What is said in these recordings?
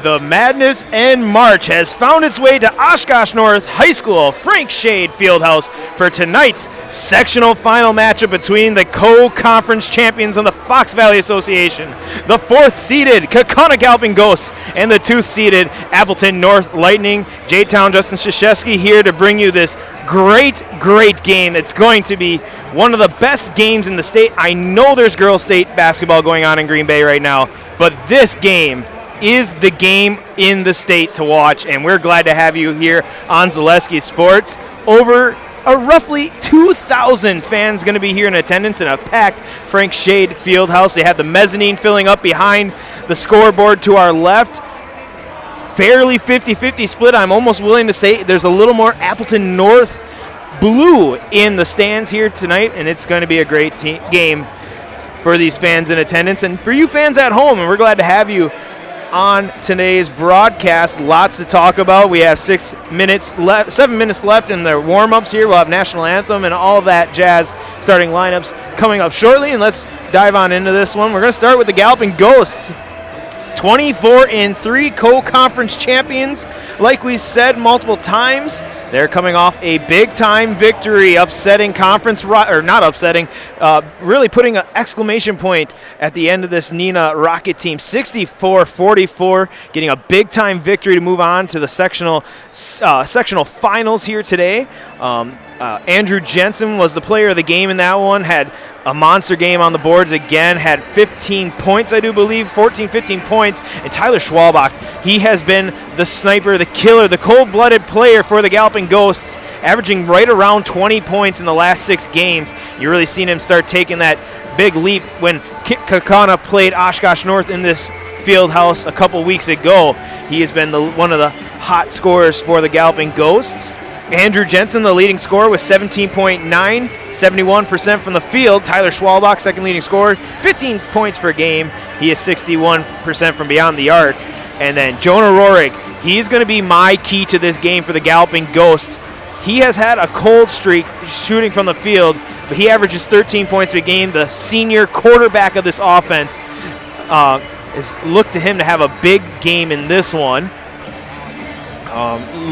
The Madness and March has found its way to Oshkosh North High School Frank Shade Fieldhouse for tonight's sectional final matchup between the co-conference champions of the Fox Valley Association, the 4th-seeded Kaukauna Galloping Ghosts, and the 2th-seeded Appleton North Lightning. J-Town Justin Krzyzewski here to bring you this great game. It's going to be one of the best games in the state. I know there's girls' state basketball going on in Green Bay right now, but this game is the game in the state to watch, and we're glad to have you here on Zaleski Sports. Over roughly 2,000 fans going to be here in attendance in a packed Frank Shade Fieldhouse. They have the mezzanine filling up behind the scoreboard to our left. Fairly 50-50 split. I'm almost willing to say there's a little more Appleton North blue in the stands here tonight, and it's going to be a great game for these fans in attendance and for you fans at home, and we're glad to have you on today's broadcast. Lots to talk about. We have 7 minutes left in the warm-ups here. We'll have national anthem and all that jazz starting lineups coming up shortly, and let's dive on into this one. We're going to start with the Galloping Ghosts. 24-3 co-conference champions. Like we said multiple times, they're coming off a big-time victory, upsetting conference, or not upsetting, really putting an exclamation point at the end of this Neenah Rocket team. 64-44, getting a big-time victory to move on to the sectional finals here today. Andrew Jensen was the player of the game in that one, had a monster game on the boards again, had 15 points, I do believe, 15 points. And Tyler Schwalbach, he has been the sniper, the killer, the cold-blooded player for the Galloping Ghosts, averaging right around 20 points in the last 6 games. You've really seen him start taking that big leap when Kaukauna played Oshkosh North in this field house a couple weeks ago. He has been one of the hot scorers for the Galloping Ghosts. Andrew Jensen, the leading scorer, with 17.9, 71% from the field. Tyler Schwalbach, second leading scorer, 15 points per game. He is 61% from beyond the arc. And then Jonah Rohrig, he's going to be my key to this game for the Galloping Ghosts. He has had a cold streak shooting from the field, but he averages 13 points per game. The senior quarterback of this offense look to him to have a big game in this one.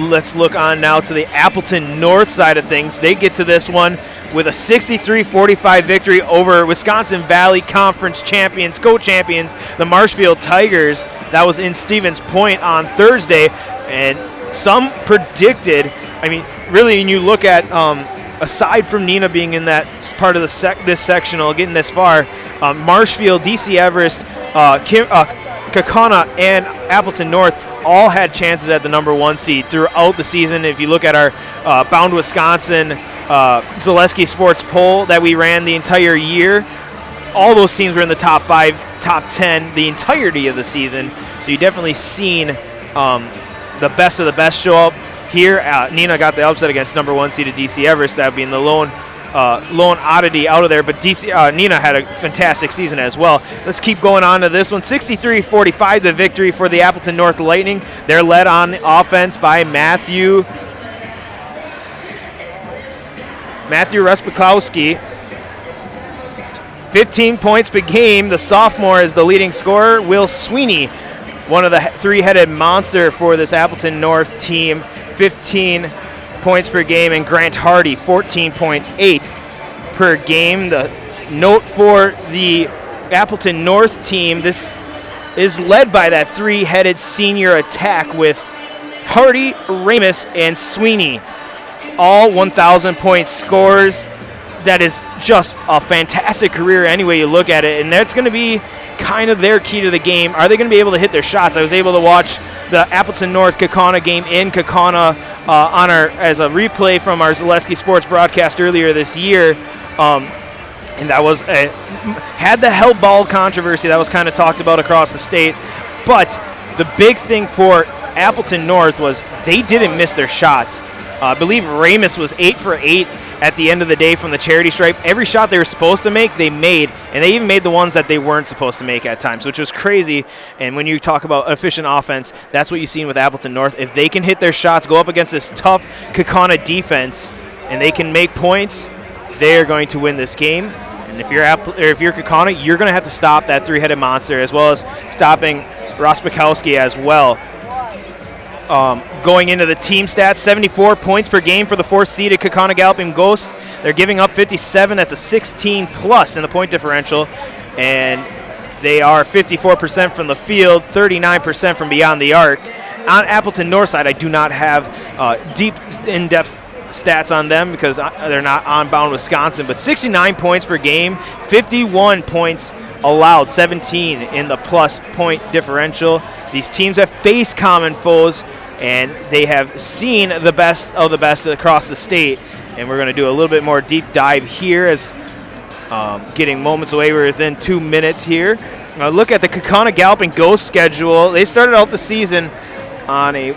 Let's look on now to the Appleton North side of things. They get to this one with a 63-45 victory over Wisconsin Valley Conference champions, co-champions, the Marshfield Tigers. That was in Stevens Point on Thursday, and some predicted, I mean, really, when you look at, aside from Neenah being in that part of this sectional, getting this far, Marshfield, DC Everest, Kaukauna, and Appleton North all had chances at the number 1 seed throughout the season. If you look at our Bound Wisconsin Zaleski Sports poll that we ran the entire year, all those teams were in the top 5, top 10 the entirety of the season. So you definitely seen the best of the best show up here. Neenah got the upset against number 1 seeded DC Everest. That would be in the lone oddity out of there, but Neenah had a fantastic season as well. Let's keep going on to this one. 63-45, the victory for the Appleton North Lightning. They're led on the offense by Matthew Respikowski. 15 points per game. The sophomore is the leading scorer. Will Sweeney, one of the three-headed monster for this Appleton North team, 15 points per game, and Grant Hardy 14.8 per game. The note for the Appleton North team, this is led by that three-headed senior attack with Hardy, Ramus, and Sweeney, all 1,000-point scorers. That is just a fantastic career any way you look at it, and that's going to be kind of their key to the game. Are they going to be able to hit their shots? I was able to watch the Appleton North Kaukauna game in Kaukauna as a replay from our Zaleski Sports broadcast earlier this year, and that was had the hell ball controversy that was kind of talked about across the state. But the big thing for Appleton North was they didn't miss their shots. I believe Ramus was 8 for 8 at the end of the day from the charity stripe. Every shot they were supposed to make, they made, and they even made the ones that they weren't supposed to make at times, which was crazy. And when you talk about efficient offense, that's what you've seen with Appleton North. If they can hit their shots, go up against this tough Kaukauna defense, and they can make points, they are going to win this game. And if you're Kaukauna, you're going to have to stop that three-headed monster, as well as stopping Rospikowski as well. Going into the team stats, 74 points per game for the 4th-seeded Kaukauna Galloping Ghosts. They're giving up 57. That's a 16-plus in the point differential. And they are 54% from the field, 39% from beyond the arc. On Appleton Northside, I do not have deep, in-depth stats on them because they're not on Bound Wisconsin, but 69 points per game, 51 points allowed, 17 in the plus point differential. These teams have faced common foes, and they have seen the best of the best across the state. And we're going to do a little bit more deep dive here as getting moments away. We're within 2 minutes here. Now look at the Kaukauna Galloping Ghost schedule. They started out the season on a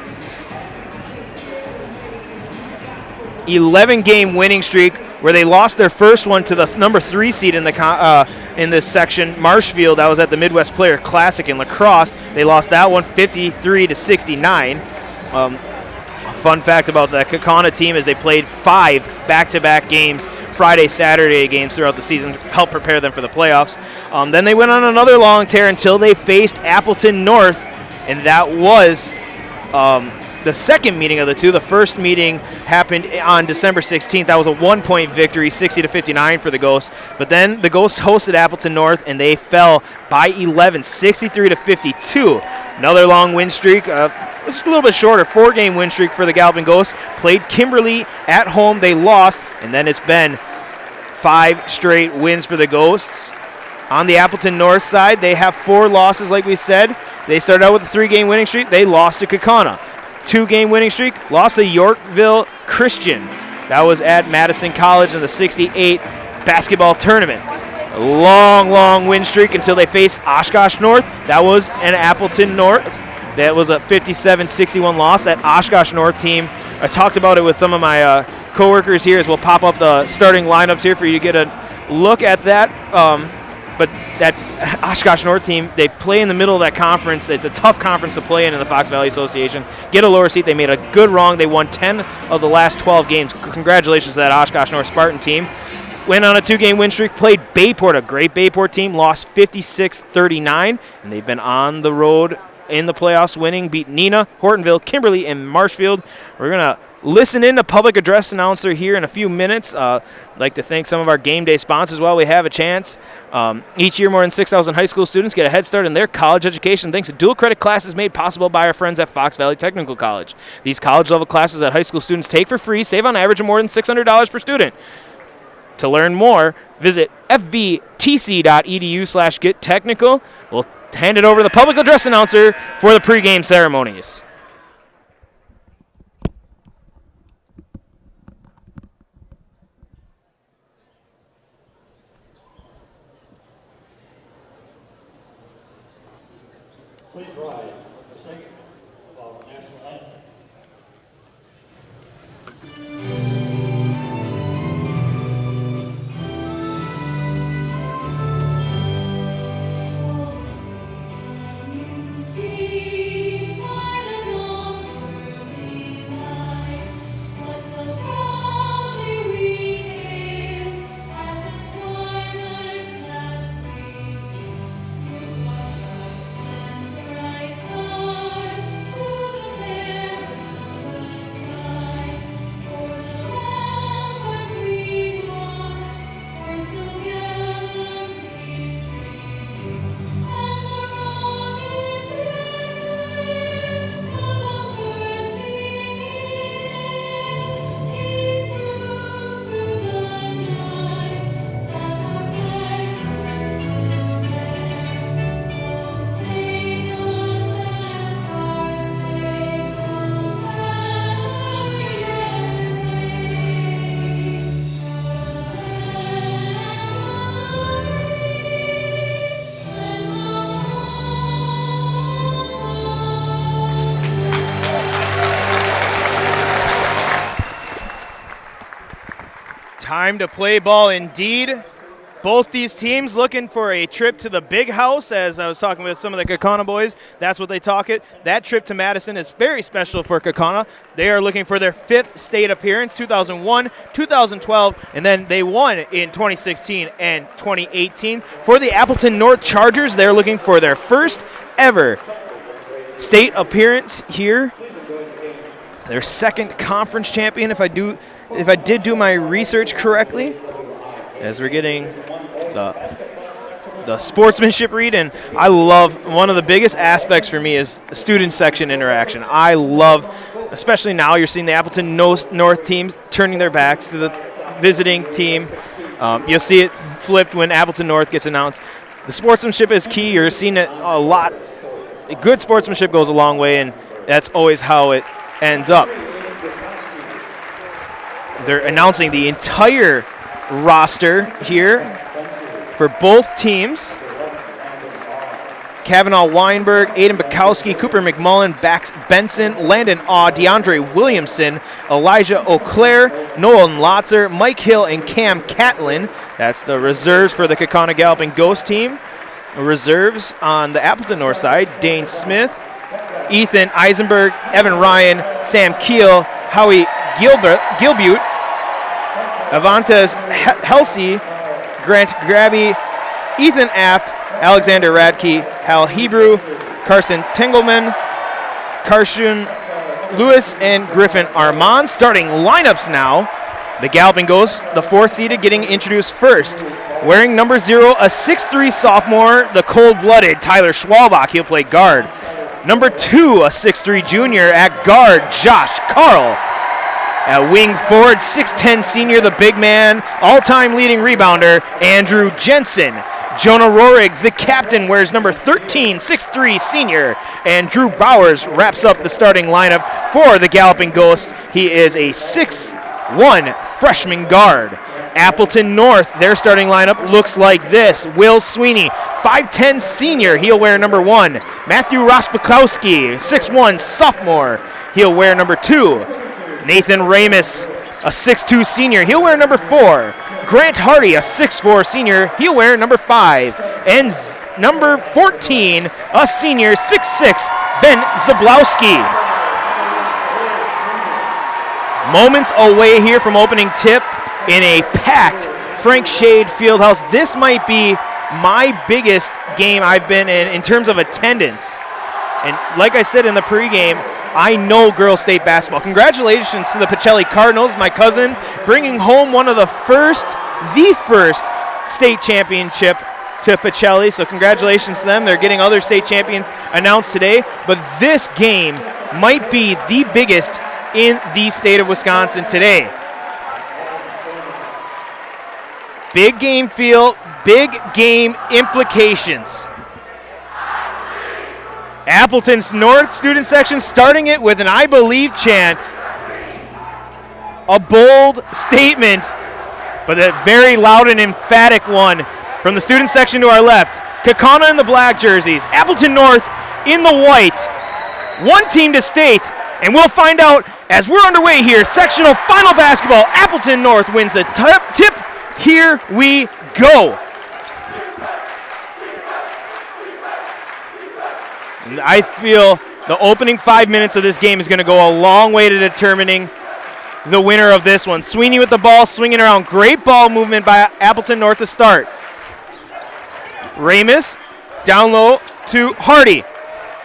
11-game winning streak where they lost their first one to the number 3 seed in this section, Marshfield. That was at the Midwest Player Classic in La Crosse. They lost that one 53-69. Fun fact about the Kaukauna team is they played 5 back-to-back games, Friday, Saturday games throughout the season to help prepare them for the playoffs. Then they went on another long tear until they faced Appleton North, and that was the second meeting of the two. The first meeting happened on December 16th. That was a 1-point victory, 60-59 for the Ghosts. But then the Ghosts hosted Appleton North, and they fell by 11, 63-52. Another long win streak, just a little bit shorter, 4-game win streak for the Galloping Ghosts. Played Kimberly at home. They lost, and then it's been 5 straight wins for the Ghosts. On the Appleton North side, they have 4 losses, like we said. They started out with a 3-game winning streak. They lost to Kaukauna. 2-game winning streak, lost to Yorkville Christian. That was at Madison College in the 68 basketball tournament. A long, long win streak until they faced Oshkosh North. That was an Appleton North. That was a 57-61 loss. That Oshkosh North team, I talked about it with some of my coworkers here as we'll pop up the starting lineups here for you to get a look at that. But that Oshkosh North team, they play in the middle of that conference. It's a tough conference to play in the Fox Valley Association. Get a lower seat. They made a good run. They won 10 of the last 12 games. Congratulations to that Oshkosh North Spartan team. Went on a 2-game win streak, played Bayport, a great Bayport team, lost 56-39, and they've been on the road in the playoffs winning, beat Neenah, Hortonville, Kimberly, and Marshfield. We're going to listen in to public address announcer here in a few minutes. I'd like to thank some of our game day sponsors while we have a chance. Each year, more than 6,000 high school students get a head start in their college education thanks to dual credit classes made possible by our friends at Fox Valley Technical College. These college-level classes that high school students take for free save on average of more than $600 per student. To learn more, visit fvtc.edu/gettechnical. We'll hand it over to the public address announcer for the pregame ceremonies. Please rise for the singing of our national anthem. Time to play ball indeed. Both these teams looking for a trip to the big house. As I was talking with some of the Kaukauna boys, that's what they talk it. That trip to Madison is very special for Kaukauna. They are looking for their 5th state appearance, 2001, 2012, and then they won in 2016 and 2018. For the Appleton North Chargers, they're looking for their first ever state appearance here. Their second conference champion, if I did do my research correctly, as we're getting the sportsmanship read. And I love, one of the biggest aspects for me is student section interaction. I love, especially now you're seeing the Appleton North teams turning their backs to the visiting team. You'll see it flipped when Appleton North gets announced. The sportsmanship is key. You're seeing it a lot. Good sportsmanship goes a long way, and that's always how it ends up. They're announcing the entire roster here for both teams. Kavanaugh Weinberg, Aiden Bukowski, Cooper McMullen, Bax Benson, Landon Awe, DeAndre Williamson, Elijah O'Clair, Nolan Lotzer, Mike Hill, and Cam Catlin. That's the reserves for the Kaukauna Galloping Ghost team. Reserves on the Appleton North side, Dane Smith, Ethan Eisenberg, Evan Ryan, Sam Keel, Howie Gilbute, Avantes Helsey, Grant Grabby, Ethan Aft, Alexander Radke, Hal Hebrew, Carson Tengelman, Karshun Lewis, and Griffin Armand. Starting lineups now. The Galloping Ghosts, the fourth seeded, getting introduced first. Wearing number 0, a 6'3 sophomore, the cold-blooded Tyler Schwalbach. He'll play guard. Number 2, a 6'3 junior at guard, Josh Carl. At wing forward, 6'10 senior, the big man, all-time leading rebounder, Andrew Jensen. Jonah Rohrig, the captain, wears number 13, 6'3 senior. And Drew Bowers wraps up the starting lineup for the Galloping Ghost. He is a 6'1 freshman guard. Appleton North, their starting lineup looks like this. Will Sweeney, 5'10 senior, he'll wear number 1. Matthew Rospakowski, 6'1 sophomore, he'll wear number 2. Nathan Ramus, a 6'2 senior, he'll wear number 4. Grant Hardy, a 6'4 senior, he'll wear number 5. And number 14, a senior, 6'6, Ben Zablowski. Moments away here from opening tip in a packed Frank Shade Fieldhouse. This might be my biggest game I've been in terms of attendance. And like I said in the pregame, I know girls state basketball. Congratulations to the Pacelli Cardinals, my cousin, bringing home the first state championship to Pacelli. So congratulations to them. They're getting other state champions announced today. But this game might be the biggest in the state of Wisconsin today. Big game feel, big game implications. Appleton's North student section starting it with an I Believe chant. A bold statement, but a very loud and emphatic one from the student section to our left. Kaukauna in the black jerseys, Appleton North in the white. One team to state, and we'll find out as we're underway here. Sectional final basketball. Appleton North wins the tip. Here we go. And I feel the opening 5 minutes of this game is going to go a long way to determining the winner of this one. Sweeney with the ball, swinging around. Great ball movement by Appleton North to start. Ramus down low to Hardy.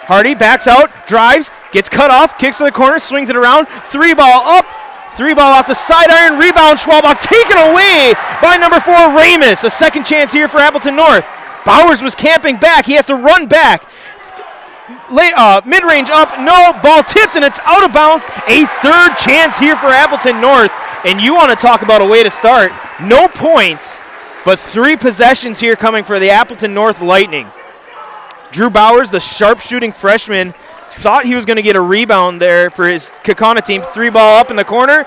Hardy backs out, drives, gets cut off, kicks to the corner, swings it around. 3-ball up. 3-ball off the side iron, rebound, Schwalbach taken away by number 4, Ramus. A second chance here for Appleton North. Bowers was camping back. He has to run back. Mid-range up, no, ball tipped, and it's out of bounds. A third chance here for Appleton North. And you want to talk about a way to start. No points, but 3 possessions here coming for the Appleton North Lightning. Drew Bowers, the sharp-shooting freshman, thought he was going to get a rebound there for his Kaukauna team. 3-ball up in the corner.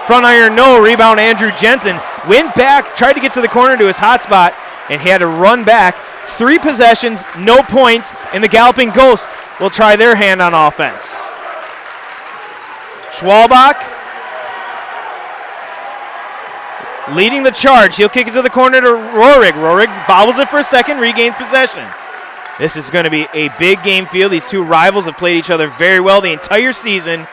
Front iron, no. Rebound, Andrew Jensen. Went back, tried to get to the corner to his hot spot, and he had to run back. 3 possessions, no points, and the Galloping Ghost will try their hand on offense. Schwalbach leading the charge. He'll kick it to the corner to Rohrig. Rohrig bobbles it for a second, regains possession. This is going to be a big game field. These two rivals have played each other very well the entire season.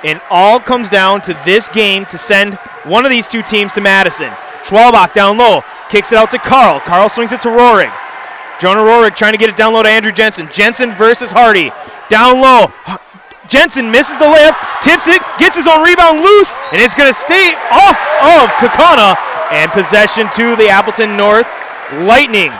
And all comes down to this game to send one of these two teams to Madison. Schwalbach down low, kicks it out to Carl. Carl swings it to Rohrig. Jonah Rohrig trying to get it down low to Andrew Jensen. Jensen versus Hardy. Down low. Jensen misses the layup, tips it, gets his own rebound loose, and it's going to stay off of Kaukauna, and possession to the Appleton North Lightning.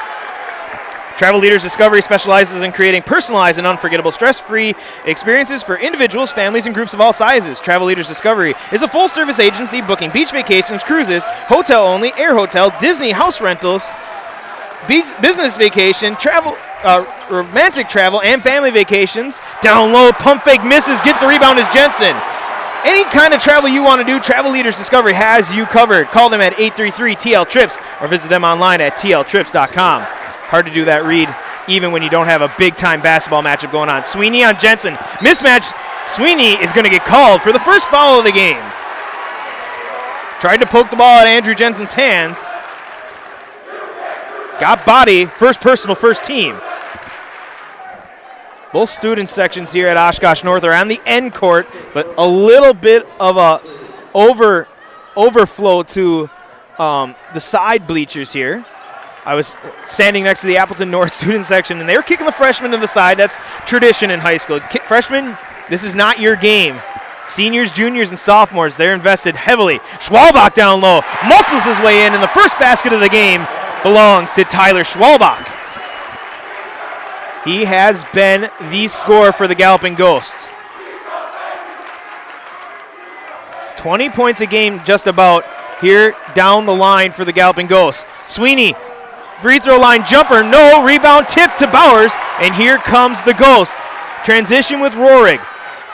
Travel Leaders Discovery specializes in creating personalized and unforgettable stress-free experiences for individuals, families, and groups of all sizes. Travel Leaders Discovery is a full-service agency booking beach vacations, cruises, hotel-only, air hotel, Disney house rentals, business vacation, travel, romantic travel, and family vacations. Down low, pump fake misses, get the rebound is Jensen. Any kind of travel you want to do, Travel Leaders Discovery has you covered. Call them at 833-TL-TRIPS or visit them online at tltrips.com. Hard to do that read even when you don't have a big-time basketball matchup going on. Sweeney on Jensen. Mismatch. Sweeney is going to get called for the first foul of the game. Tried to poke the ball at Andrew Jensen's hands. Got body. First personal, first team. Both student sections here at Oshkosh North are on the end court, but a little bit of a overflow to the side bleachers here. I was standing next to the Appleton North student section, and they were kicking the freshmen to the side. That's tradition in high school. Freshmen, this is not your game. Seniors, juniors, and sophomores, they're invested heavily. Schwalbach down low, muscles his way in, and the first basket of the game belongs to Tyler Schwalbach. He has been the scorer for the Galloping Ghosts. 20 points a game just about here down the line for the Galloping Ghosts. Sweeney, free throw line jumper, no, rebound tip to Bowers, and here comes the Ghosts. Transition with Rohrig.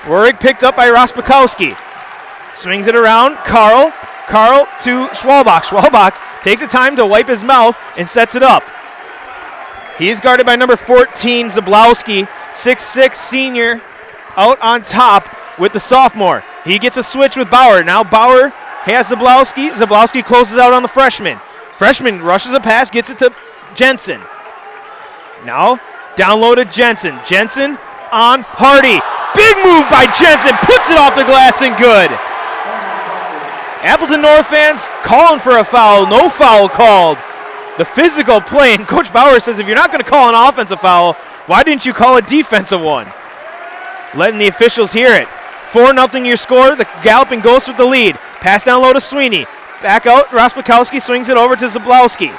Rohrig picked up by Rospakowski. Swings it around, Carl to Schwalbach. Schwalbach takes the time to wipe his mouth and sets it up. He is guarded by number 14, Zablowski, 6'6", senior, out on top with the sophomore. He gets a switch with Bauer. Now Bauer has Zablowski. Zablowski closes out on the freshman. Freshman rushes a pass, gets it to Jensen. Now down low to Jensen. Jensen on Hardy. Big move by Jensen. Puts it off the glass and good. Appleton North fans calling for a foul. No foul called. The physical play, and Coach Bauer says if you're not going to call an offensive foul, why didn't you call a defensive one? Letting the officials hear it. 4-0 your score. The Galloping Ghosts with the lead. Pass down low to Sweeney. Back out, Rospakowski swings it over to Zablowski.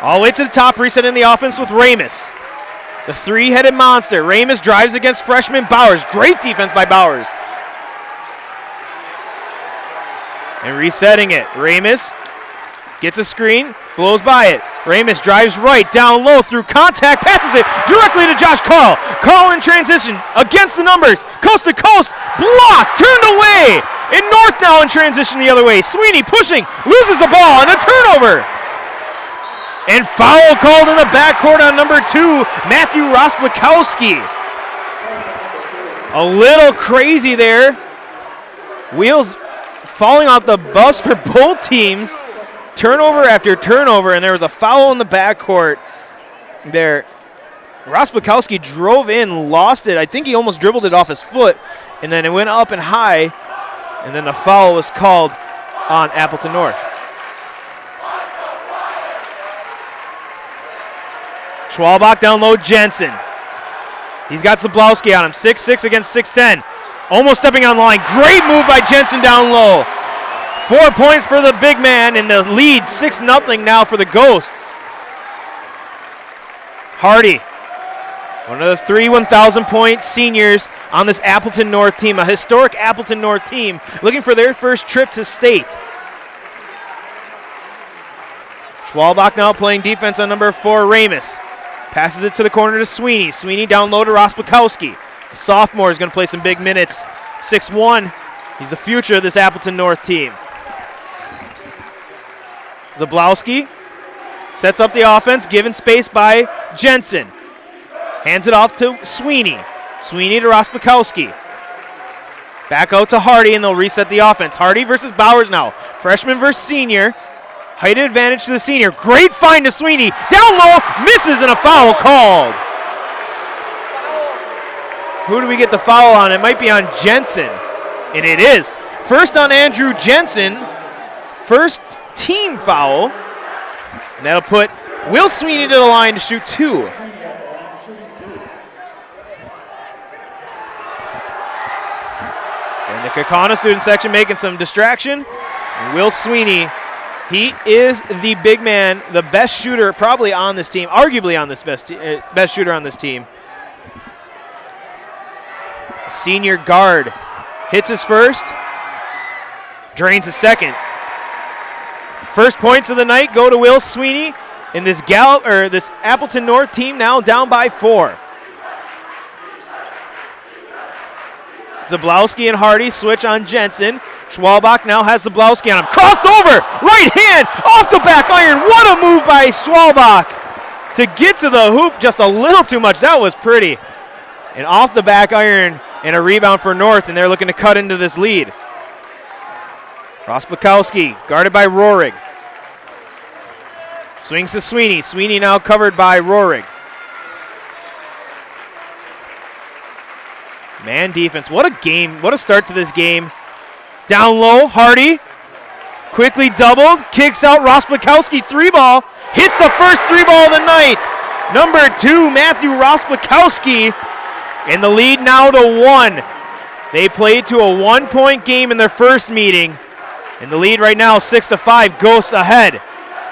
All the way to the top, resetting the offense with Ramus. The three-headed monster. Ramus drives against freshman Bowers. Great defense by Bowers. And resetting it. Ramus gets a screen, blows by it. Ramus drives right, down low through contact, passes it directly to Josh Carl. Carl in transition, against the numbers, coast to coast, blocked, turned away. And North now in transition the other way. Sweeney pushing, loses the ball, and a turnover. And foul called in the backcourt on number 2, Matthew Rospakowski. A little crazy there. Wheels falling off the bus for both teams. Turnover after turnover, and there was a foul in the backcourt there. Rospakowski drove in, lost it. I think he almost dribbled it off his foot, and then it went up and high, and then the foul was called on Appleton North. Schwalbach down low, Jensen. He's got Zablowski on him, 6'6" against 6'10". Almost stepping on the line. Great move by Jensen down low. 4 points for the big man, and the lead 6-0 now for the Ghosts. Hardy, one of the 3 1,000-point seniors on this Appleton North team, a historic Appleton North team, looking for their first trip to state. Schwalbach now playing defense on number 4, Ramus. Passes it to the corner to Sweeney. Sweeney down low to Rospakowski. The sophomore is going to play some big minutes. 6'1". He's the future of this Appleton North team. Zablowski sets up the offense, given space by Jensen. Hands it off to Sweeney. Sweeney to Rospakowski. Back out to Hardy, and they'll reset the offense. Hardy versus Bowers now. Freshman versus senior. Height advantage to the senior. Great find to Sweeney. Down low, misses, and a foul called. Who do we get the foul on? It might be on Jensen, and it is. First on Andrew Jensen. First team foul. And that'll put Will Sweeney to the line to shoot 2. In the Kaukauna student section making some distraction. And Will Sweeney, he is the big man, the best shooter probably on this team, arguably on this best shooter on this team. Senior guard hits his first, drains his second. First points of the night go to Will Sweeney, and this Appleton North team now down by 4. Zablowski and Hardy switch on Jensen. Schwalbach now has Zablowski on him. Crossed over, right hand, off the back iron. What a move by Schwalbach to get to the hoop just a little too much. That was pretty. And off the back iron and a rebound for North, and they're looking to cut into this lead. Rosbakowski guarded by Rohrig. Swings to Sweeney. Sweeney now covered by Rohrig. Man defense. What a game. What a start to this game. Down low, Hardy. Quickly doubled. Kicks out Rosbakowski. 3-ball. Hits the first 3-ball of the night. Number 2, Matthew Rosbakowski. And the lead now to 1. They played to a 1-point game in their first meeting. And the lead right now, 6-5. Ghosts ahead.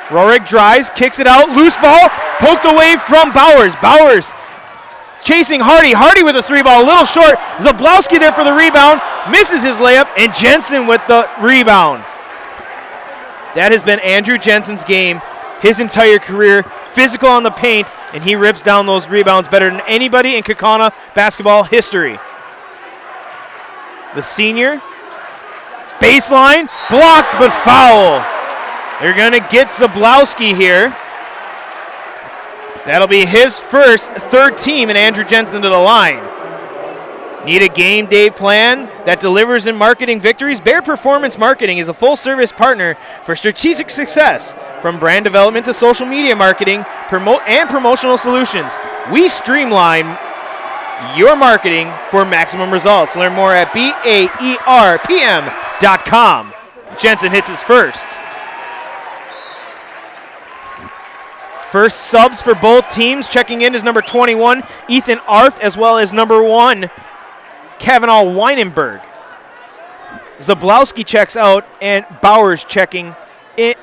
Rohrig drives, kicks it out. Loose ball. Poked away from Bowers. Bowers chasing Hardy. Hardy with a 3-ball, a little short. Zablowski there for the rebound. Misses his layup, and Jensen with the rebound. That has been Andrew Jensen's game his entire career. Physical on the paint, and he rips down those rebounds better than anybody in Kaukauna basketball history. The senior, baseline, blocked but foul. They're going to get Zablowski here. That'll be his first, third team, and Andrew Jensen to the line. Need a game day plan that delivers in marketing victories? Bear Performance Marketing is a full-service partner for strategic success, from brand development to social media marketing and promotional solutions. We streamline your marketing for maximum results. Learn more at BAERPM.com. Jensen hits his first. First subs for both teams. Checking in is number 21, Ethan Arft, as well as number 1, Kavanaugh Weinenberg. Zablowski checks out, and Bowers checking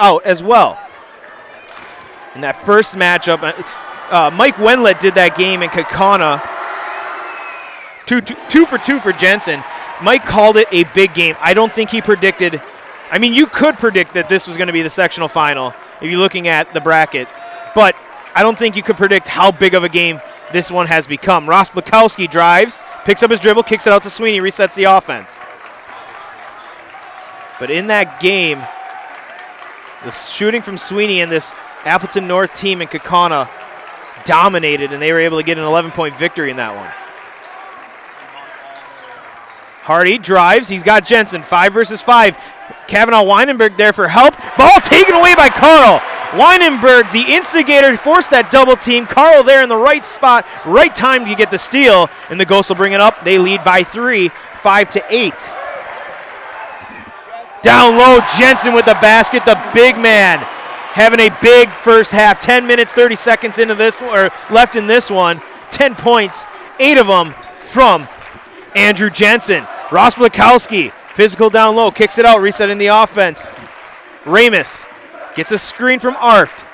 out as well. In that first matchup, Mike Wenlet did that game in Kaukauna. 2 for 2 for Jensen. Mike called it a big game. I don't think he predicted. I mean, you could predict that this was going to be the sectional final if you're looking at the bracket. But I don't think you could predict how big of a game this one has become. Rosbakowski drives, picks up his dribble, kicks it out to Sweeney, resets the offense. But in that game, the shooting from Sweeney and this Appleton North team in Kaukauna dominated, and they were able to get an 11-point victory in that one. Hardy drives. He's got Jensen. 5 versus 5. Kavanaugh Weinenberg there for help. Ball taken away by Carl. Weinenberg, the instigator, forced that double team. Carl there in the right spot, right time to get the steal, and the Ghosts will bring it up. They lead by 3, 5-8. Down low, Jensen with the basket, the big man. Having a big first half. 10 minutes, 30 seconds into this, or left in this one. 10 points, 8 of them from Andrew Jensen. Rosbakowski, physical down low, kicks it out, resetting the offense. Ramus gets a screen from Arft.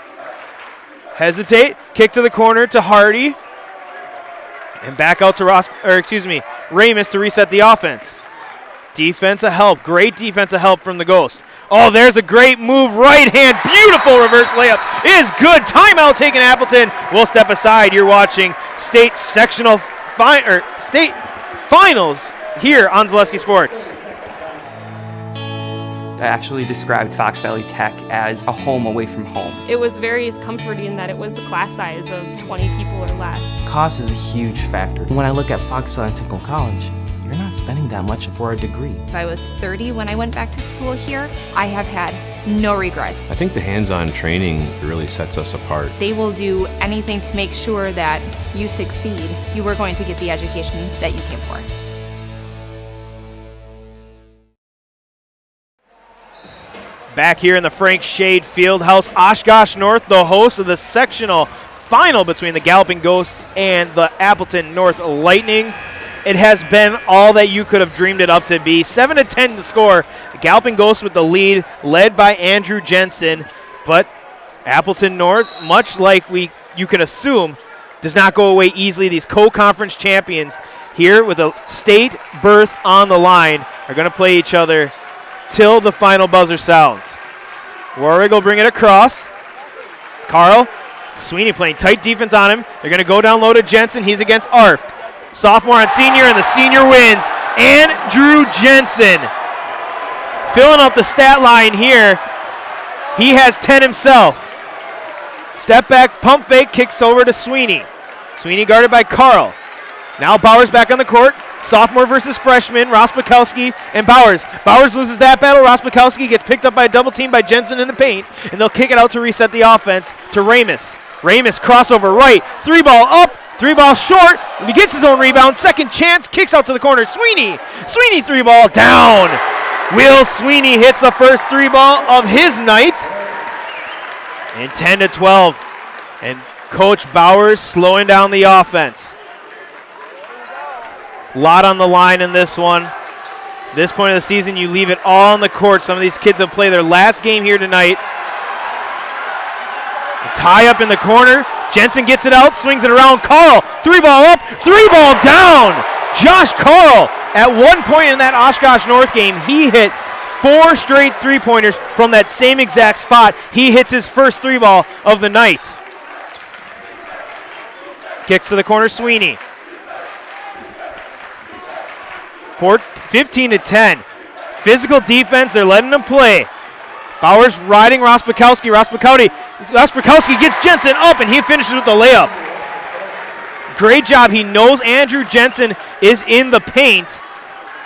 Hesitate, kick to the corner to Hardy. And back out to Ramus to reset the offense. Defensive help, great defensive help from the Ghosts. Oh, there's a great move, right hand, beautiful reverse layup. It is good, timeout taken Appleton. We'll step aside. You're watching state sectional state finals here on Zaleski Sports. I actually described Fox Valley Tech as a home away from home. It was very comforting in that it was a class size of 20 people or less. Cost is a huge factor. When I look at Fox Valley Technical College, you're not spending that much for a degree. If I was 30 when I went back to school here, I have had no regrets. I think the hands-on training really sets us apart. They will do anything to make sure that you succeed. You are going to get the education that you came for. Back here in the Frank Shade Fieldhouse, Oshkosh North, the host of the sectional final between the Galloping Ghosts and the Appleton North Lightning. it has been all that you could have dreamed it up to be. 7-10 to score. The Galloping Ghosts with the lead, led by Andrew Jensen. But Appleton North, much like you can assume, does not go away easily. These co-conference champions here with a state berth on the line are going to play each other till the final buzzer sounds. Warwick will bring it across. Carl, Sweeney playing tight defense on him. They're going to go down low to Jensen. He's against Arft. Sophomore on senior, and the senior wins. Andrew Jensen filling up the stat line here. He has 10 himself. Step back, pump fake, kicks over to Sweeney. Sweeney guarded by Carl. Now Bowers back on the court. Sophomore versus freshman, Rospakowski and Bowers. Bowers loses that battle. Rospakowski gets picked up by a double team by Jensen in the paint, and they'll kick it out to reset the offense to Ramus. Ramus crossover right, 3-ball up, 3-ball short. He gets his own rebound. Second chance, kicks out to the corner. Sweeney 3-ball down. Will Sweeney hits the first 3-ball of his night. And 10-12. And Coach Bowers slowing down the offense. A lot on the line in this one. This point of the season, you leave it all on the court. Some of these kids have played their last game here tonight. A tie up in the corner. Jensen gets it out, swings it around. Carl, 3-ball up, 3-ball down. Josh Carl, at one point in that Oshkosh North game, he hit 4 straight three-pointers from that same exact spot. He hits his first 3-ball of the night. Kicks to the corner, Sweeney. 15-10. Physical defense, they're letting them play. Bowers riding Rospakowski. Rospakowski gets Jensen up, and he finishes with the layup. Great job. He knows Andrew Jensen is in the paint,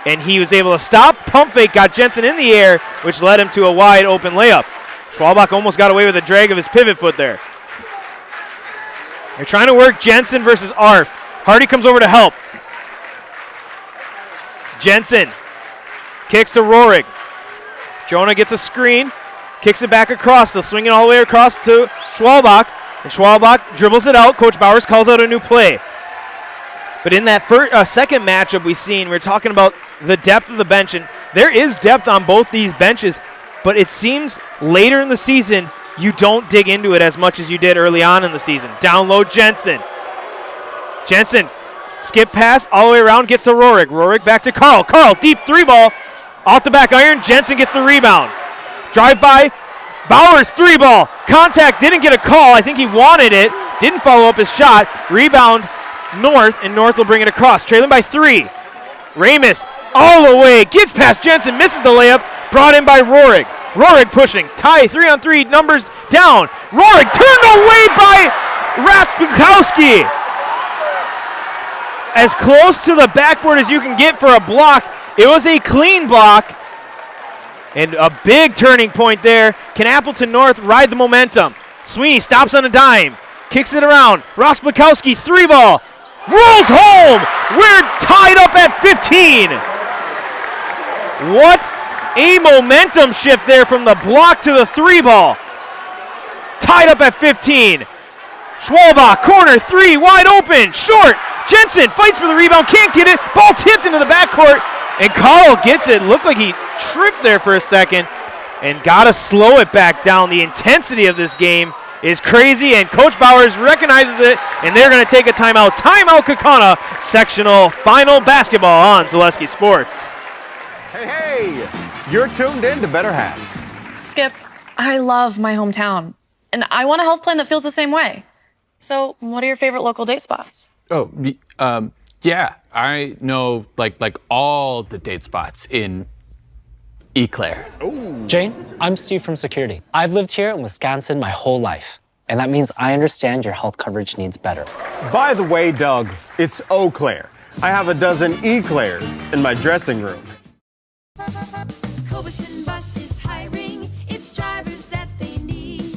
and he was able to stop. Pump fake got Jensen in the air, which led him to a wide open layup. Schwalbach almost got away with a drag of his pivot foot there. They're trying to work Jensen versus Arf. Hardy comes over to help. Jensen kicks to Rohrig. Jonah gets a screen, kicks it back across. They'll swing it all the way across to Schwalbach. And Schwalbach dribbles it out. Coach Bowers calls out a new play. But in that second matchup we've seen, we're talking about the depth of the bench. And there is depth on both these benches, but it seems later in the season you don't dig into it as much as you did early on in the season. Down low, Jensen. Jensen, skip pass all the way around, gets to Rohrig. Rohrig back to Carl. Carl, deep 3-ball. Off the back iron, Jensen gets the rebound. Drive by, Bowers 3-ball. Contact, didn't get a call. I think he wanted it. Didn't follow up his shot. Rebound, North, and North will bring it across. Trailing by 3. Ramus all the way, gets past Jensen, misses the layup. Brought in by Rohrig. Rohrig pushing, tie 3-on-3, numbers down. Rohrig turned away by Rospakowski. As close to the backboard as you can get for a block. It was a clean block. And a big turning point there. Can Appleton North ride the momentum? Sweeney stops on a dime. Kicks it around. Rospakowski 3-ball. Rolls home. We're tied up at 15. What a momentum shift there from the block to the 3-ball. Tied up at 15. Schwalbach, corner 3, wide open, short. Jensen fights for the rebound, can't get it. Ball tipped into the backcourt, and Carl gets it. Looked like he tripped there for a second and got to slow it back down. The intensity of this game is crazy, and Coach Bowers recognizes it, and they're going to take a timeout. Timeout, Kaukauna, sectional final basketball on Zaleski Sports. Hey, you're tuned in to Better Halves. Skip, I love my hometown, and I want a health plan that feels the same way. So, what are your favorite local date spots? Oh, yeah, I know like all the date spots in Eau Claire. Ooh. Jane, I'm Steve from Security. I've lived here in Wisconsin my whole life, and that means I understand your health coverage needs better. By the way, Doug, it's Eau Claire. I have a dozen Eclairs in my dressing room. Cobuson Bus is hiring. It's drivers that they need.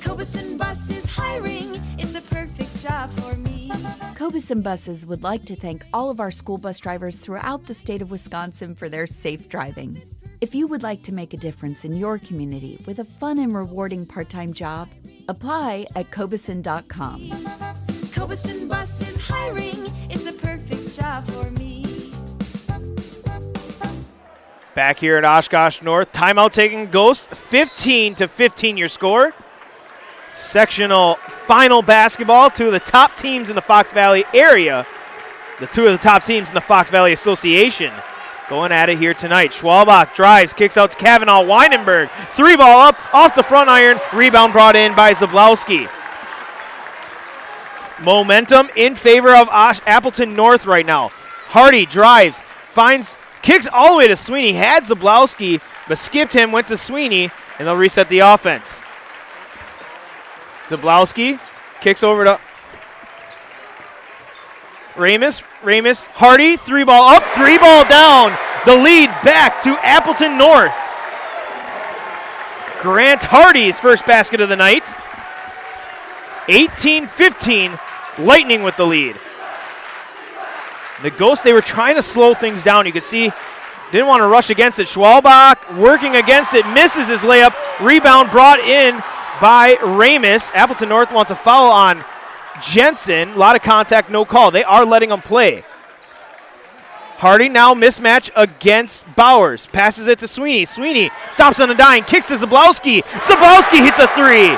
Cobuson Bus is hiring. It's the perfect job for me. Cobuson Buses would like to thank all of our school bus drivers throughout the state of Wisconsin for their safe driving. If you would like to make a difference in your community with a fun and rewarding part-time job, apply at Cobuson.com. Cobuson Bus is hiring. It's the perfect job for me. Back here at Oshkosh North. Timeout taking Ghost. 15-15 your score. Sectional final basketball. Two of the top teams in the Fox Valley area. The two of the top teams in the Fox Valley Association going at it here tonight. Schwalbach drives, kicks out to Kavanaugh. Weinenberg, 3-ball up, off the front iron. Rebound brought in by Zablowski. Momentum in favor of Appleton North right now. Hardy drives, finds, kicks all the way to Sweeney. Had Zablowski, but skipped him, went to Sweeney, and they'll reset the offense. Zablowski kicks over to Ramus, Hardy, 3-ball up, 3-ball down. The lead back to Appleton North. Grant Hardy's first basket of the night. 18-15, Lightning with the lead. The Ghosts, they were trying to slow things down. You could see, didn't want to rush against it. Schwalbach working against it, misses his layup. Rebound brought in by Ramus. Appleton North wants a foul on Jensen. A lot of contact, no call. They are letting him play. Hardy now mismatch against Bowers. Passes it to Sweeney. Sweeney stops on a dime, kicks to Zablowski. Zablowski hits a 3.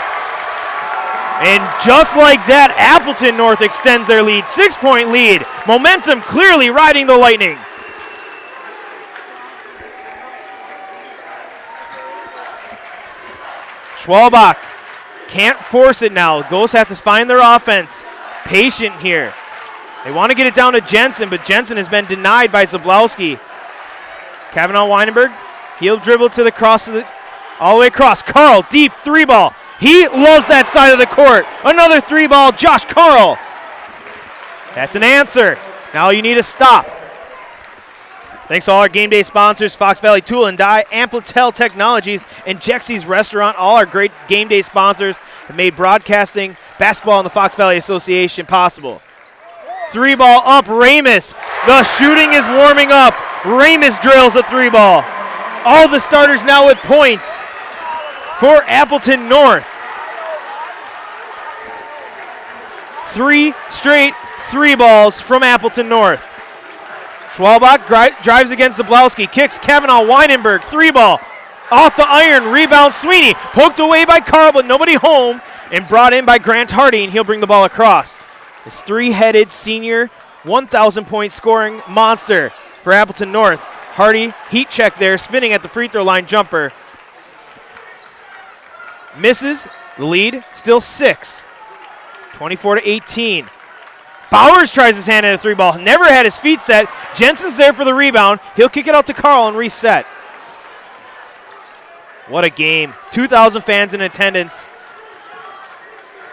And just like that, Appleton North extends their lead. 6-point lead. Momentum clearly riding the Lightning. Schwalbach can't force it now. Ghosts have to find their offense. Patient here. They want to get it down to Jensen, but Jensen has been denied by Zablowski. Kavanaugh Weinenberg, he'll dribble to the cross of the, all the way across. Carl, deep 3-ball. He loves that side of the court. Another 3-ball, Josh Carl. That's an answer. Now you need a stop. Thanks to all our game day sponsors, Fox Valley Tool and Die, Amplitel Technologies, and Jexie's Restaurant. All our great game day sponsors have made broadcasting basketball in the Fox Valley Association possible. 3-ball up, Ramus. The shooting is warming up. Ramus drills a 3-ball. All the starters now with points for Appleton North. 3 straight 3-balls from Appleton North. Schwalbach drives against Zablowski, kicks Kavanaugh Weinenberg, 3-ball. Off the iron, rebound Sweeney. Poked away by Carl, but nobody home, and brought in by Grant Hardy, and he'll bring the ball across. This 3-headed senior 1,000-point scoring monster for Appleton North. Hardy, heat check there, spinning at the free throw line jumper. Misses, the lead still 6. 24-18. Bowers tries his hand at a 3-ball. Never had his feet set. Jensen's there for the rebound. He'll kick it out to Carl and reset. What a game. 2,000 fans in attendance.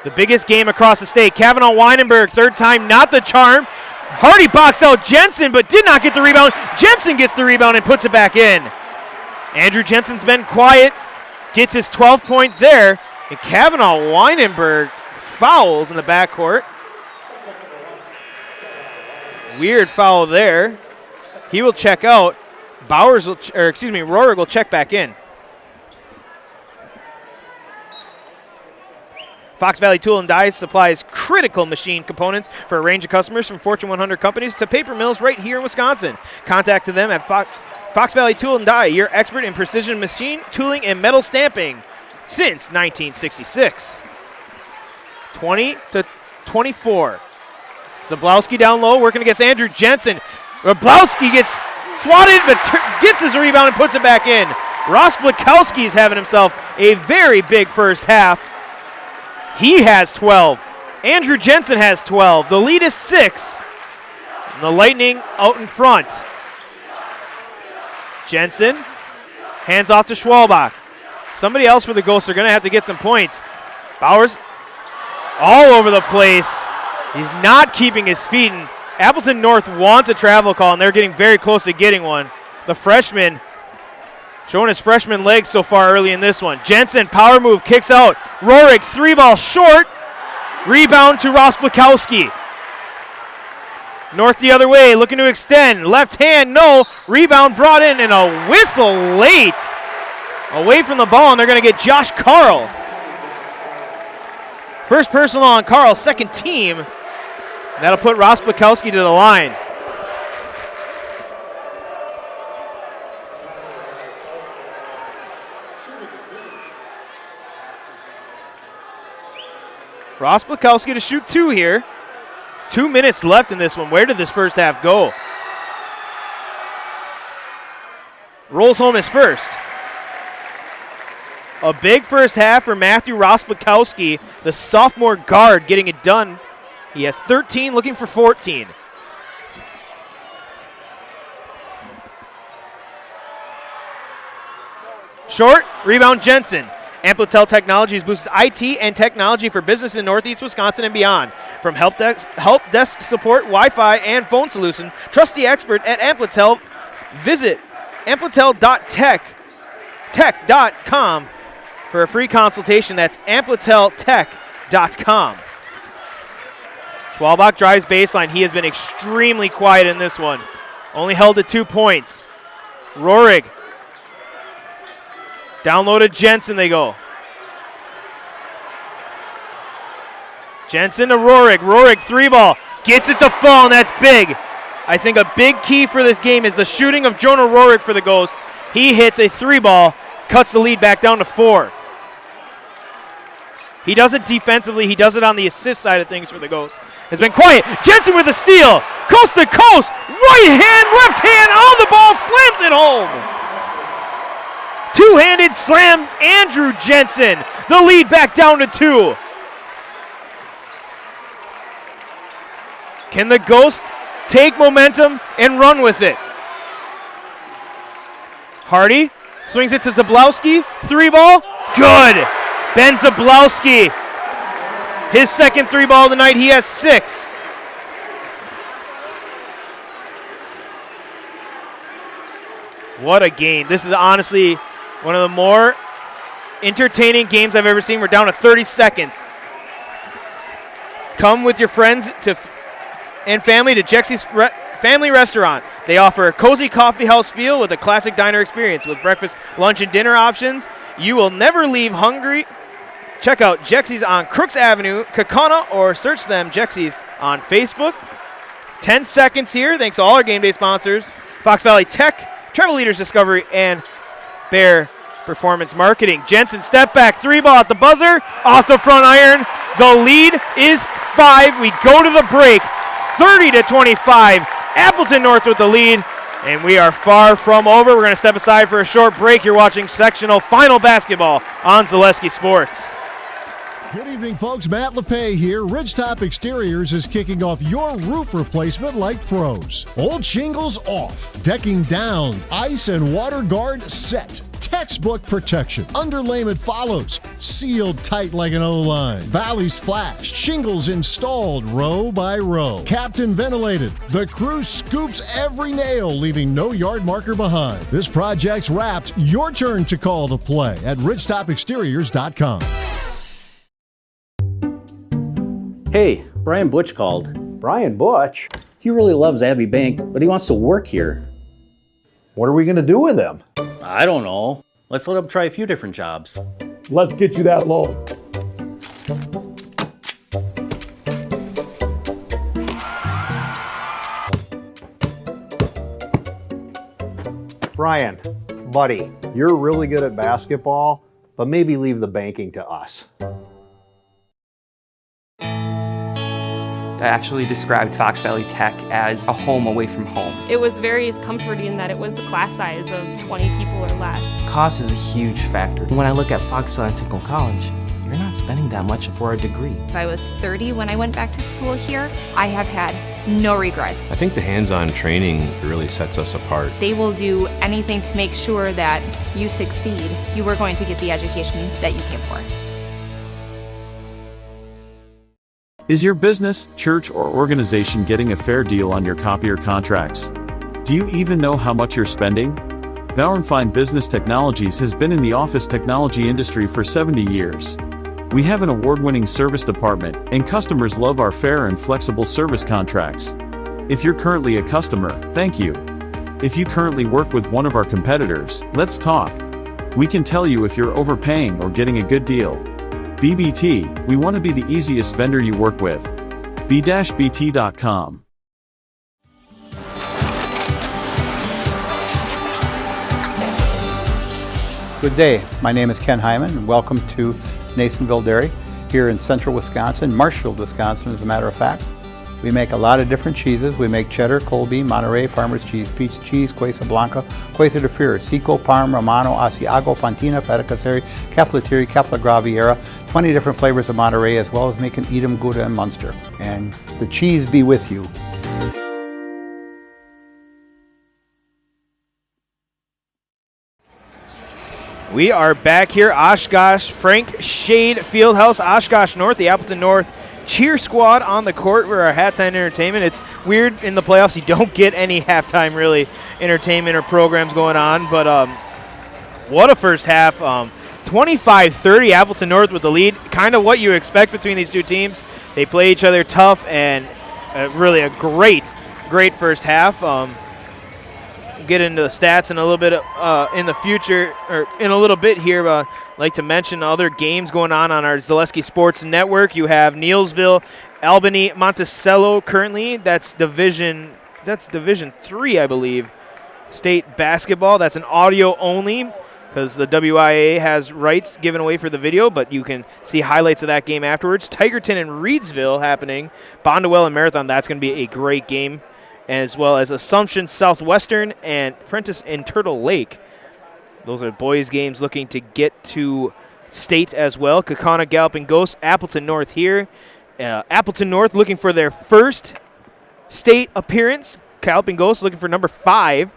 The biggest game across the state. Kavanaugh Weinenberg, third time, not the charm. Hardy boxed out Jensen, but did not get the rebound. Jensen gets the rebound and puts it back in. Andrew Jensen's been quiet. Gets his 12th point there. And Kavanaugh Weinenberg fouls in the backcourt. Weird foul there. He will check out. Rohrig will check back in. Fox Valley Tool and Die supplies critical machine components for a range of customers, from Fortune 100 companies to paper mills right here in Wisconsin. Contact them at Fox Valley Tool and Die, your expert in precision machine tooling and metal stamping since 1966. 20-24. Zablowski down low, working against Andrew Jensen. Zablowski gets swatted, but gets his rebound and puts it back in. Ross Blakowski's having himself a very big first half. He has 12. Andrew Jensen has 12. The lead is 6. And the Lightning out in front. Jensen hands off to Schwalbach. Somebody else for the Ghosts are going to have to get some points. Bowers all over the place. He's not keeping his feet in. Appleton North wants a travel call, and they're getting very close to getting one. The freshman showing his freshman legs so far early in this one. Jensen, power move, kicks out. Rohrig, 3-ball short. Rebound to Ross Blakowski. North the other way, looking to extend. Left hand, no. Rebound brought in, and a whistle late. Away from the ball, and they're going to get Josh Carl. First personal on Carl, second team. That'll put Ross Blakowski to the line. Ross Blakowski to shoot 2 here. 2 minutes left in this one. Where did this first half go? Rolls home his first. A big first half for Matthew Ross-Blakowski, the sophomore guard, getting it done. He has 13, looking for 14. Short, rebound Jensen. Appleton Technologies boosts IT and technology for business in Northeast Wisconsin and beyond. From help desk support, Wi-Fi, and phone solution, trust the expert at Appleton. Visit amplitel.tech.com for a free consultation. That's ampliteltech.com. Schwalbach drives baseline. He has been extremely quiet in this one. Only held to 2 points. Rohrig. Downloaded Jensen, they go. Jensen to Rohrig. Rohrig, 3-ball. Gets it to fall, and that's big. I think a big key for this game is the shooting of Jonah Rohrig for the Ghost. He hits a 3-ball, cuts the lead back down to 4. He does it defensively. He does it on the assist side of things for the Ghost. Has been quiet. Jensen with a steal. Coast to coast. Right hand, left hand on the ball. Slams it home. Two-handed slam, Andrew Jensen. The lead back down to 2. Can the Ghost take momentum and run with it? Hardy swings it to Zablowski. 3-ball. Good. Ben Zablowski. His second 3-ball of the night. He has 6. What a game. This is honestly one of the more entertaining games I've ever seen. We're down to 30 seconds. Come with your friends and family to Jexie's Family Restaurant. They offer a cozy coffee house feel with a classic diner experience with breakfast, lunch, and dinner options. You will never leave hungry. Check out Jexie's on Crooks Avenue, Kaukauna, or search them, Jexie's, on Facebook. 10 seconds here, thanks to all our game day sponsors, Fox Valley Tech, Travel Leaders Discovery, and Bear Performance Marketing. Jensen, step back, 3-ball at the buzzer, off the front iron. The lead is 5. We go to the break, 30-25. Appleton North with the lead, and we are far from over. We're going to step aside for a short break. You're watching Sectional Final Basketball on Zaleski Sports. Good evening, folks. Matt LePay here. Ridgetop Exteriors is kicking off your roof replacement like pros. Old shingles off, decking down, ice and water guard set. Textbook protection. Underlayment follows. Sealed tight like an O-line. Valleys flashed. Shingles installed row by row. Captain ventilated. The crew scoops every nail, leaving no yard marker behind. This project's wrapped. Your turn to call the play at ridgetopexteriors.com. Hey, Brian Butch called. Brian Butch? He really loves Abbey Bank, but he wants to work here. What are we going to do with him? I don't know. Let's let him try a few different jobs. Let's get you that loan. Brian, buddy, you're really good at basketball, but maybe leave the banking to us. I actually described Fox Valley Tech as a home away from home. It was very comforting that it was a class size of 20 people or less. Cost is a huge factor. When I look at Foxville and Tickle College, you're not spending that much for a degree. If I was 30 when I went back to school here, I have had no regrets. I think the hands-on training really sets us apart. They will do anything to make sure that you succeed. You are going to get the education that you came for. Is your business, church, or organization getting a fair deal on your copier contracts? Do you even know how much you're spending? Bauer & Fine Business Technologies has been in the office technology industry for 70 years. We have an award-winning service department, and customers love our fair and flexible service contracts. If you're currently a customer, thank you. If you currently work with one of our competitors, let's talk. We can tell you if you're overpaying or getting a good deal. BBT, we want to be the easiest vendor you work with. b-bt.com. Good day. My name is Ken Hyman, and welcome to Nasonville Dairy. here in central Wisconsin, Marshfield, Wisconsin, as a matter of fact. We make a lot of different cheeses. We make cheddar, Colby, Monterey, Farmer's Cheese, Pizza Cheese, Quesa Blanca, Quesa de Freire, Seco, Parm, Romano, Asiago, Fontina, Feta Caseri, Caflateri, Cafla Graviera, 20 different flavors of Monterey, as well as making Edam, Gouda, and Munster. And the cheese be with you. We are back here, Oshkosh, Frank Shade Fieldhouse, Oshkosh North, the Appleton North cheer squad on the court for our halftime entertainment. It's weird in the playoffs, you don't get any halftime really entertainment or programs going on, but what a first half. 25-30, Appleton North with the lead, kind of what you expect between these two teams. They play each other tough, and really a great first half. Get into the stats in a little bit in the future, or in a little bit here. I'd like to mention other games going on our Zaleski Sports Network. You have Neilsville, Albany, Monticello currently. That's Division 3, I believe, state basketball. That's an audio only because the WIAA has rights given away for the video, but you can see highlights of that game afterwards. Tigerton and Reedsville happening. Bondwell and Marathon, that's going to be a great game, as well as Assumption Southwestern and Prentice and Turtle Lake. Those are boys' games looking to get to state as well. Kaukauna, Galloping Ghosts, Appleton North here. Appleton North looking for their first state appearance. Galloping Ghosts looking for number 5.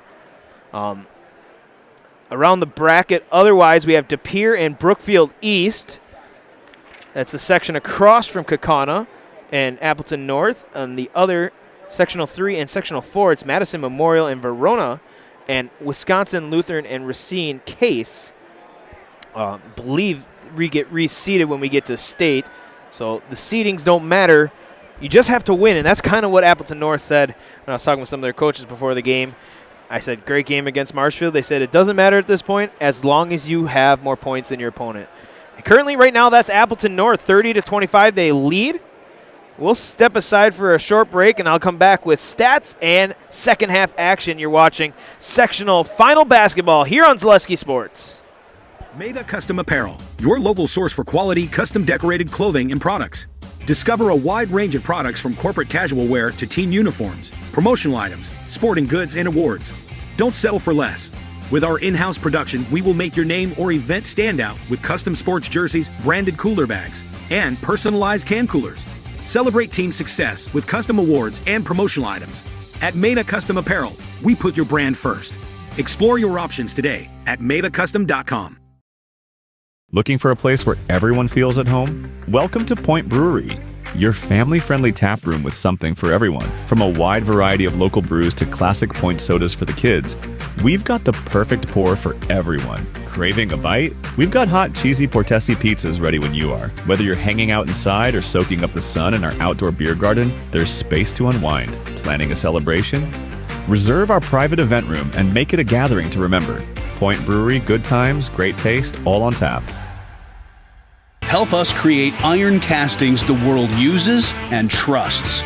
Around the bracket, otherwise, we have De Pere and Brookfield East. That's the section across from Kaukauna and Appleton North. On the other, Sectional 3 and Sectional 4, it's Madison Memorial and Verona, and Wisconsin Lutheran and Racine Case. Believe we get reseeded when we get to state, so the seedings don't matter. You just have to win, and that's kind of what Appleton North said when I was talking with some of their coaches before the game. I said, great game against Marshfield. They said it doesn't matter at this point as long as you have more points than your opponent. And currently, right now, that's Appleton North, 30-25. They lead. We'll step aside for a short break, and I'll come back with stats and second half action. You're watching sectional final basketball here on Zaleski Sports. Maida Custom Apparel, your local source for quality, custom decorated clothing and products. Discover a wide range of products from corporate casual wear to team uniforms, promotional items, sporting goods, and awards. Don't settle for less. With our in-house production, we will make your name or event stand out with custom sports jerseys, branded cooler bags, and personalized can coolers. Celebrate team success with custom awards and promotional items. At Maida Custom Apparel, we put your brand first. Explore your options today at maidacustom.com. Looking for a place where everyone feels at home? Welcome to Point Brewery, your family-friendly tap room with something for everyone. From a wide variety of local brews to classic Point sodas for the kids, we've got the perfect pour for everyone. Craving a bite? We've got hot, cheesy Portesi pizzas ready when you are. Whether you're hanging out inside or soaking up the sun in our outdoor beer garden, there's space to unwind. Planning a celebration? Reserve our private event room and make it a gathering to remember. Point Brewery, good times, great taste, all on tap. Help us create iron castings the world uses and trusts.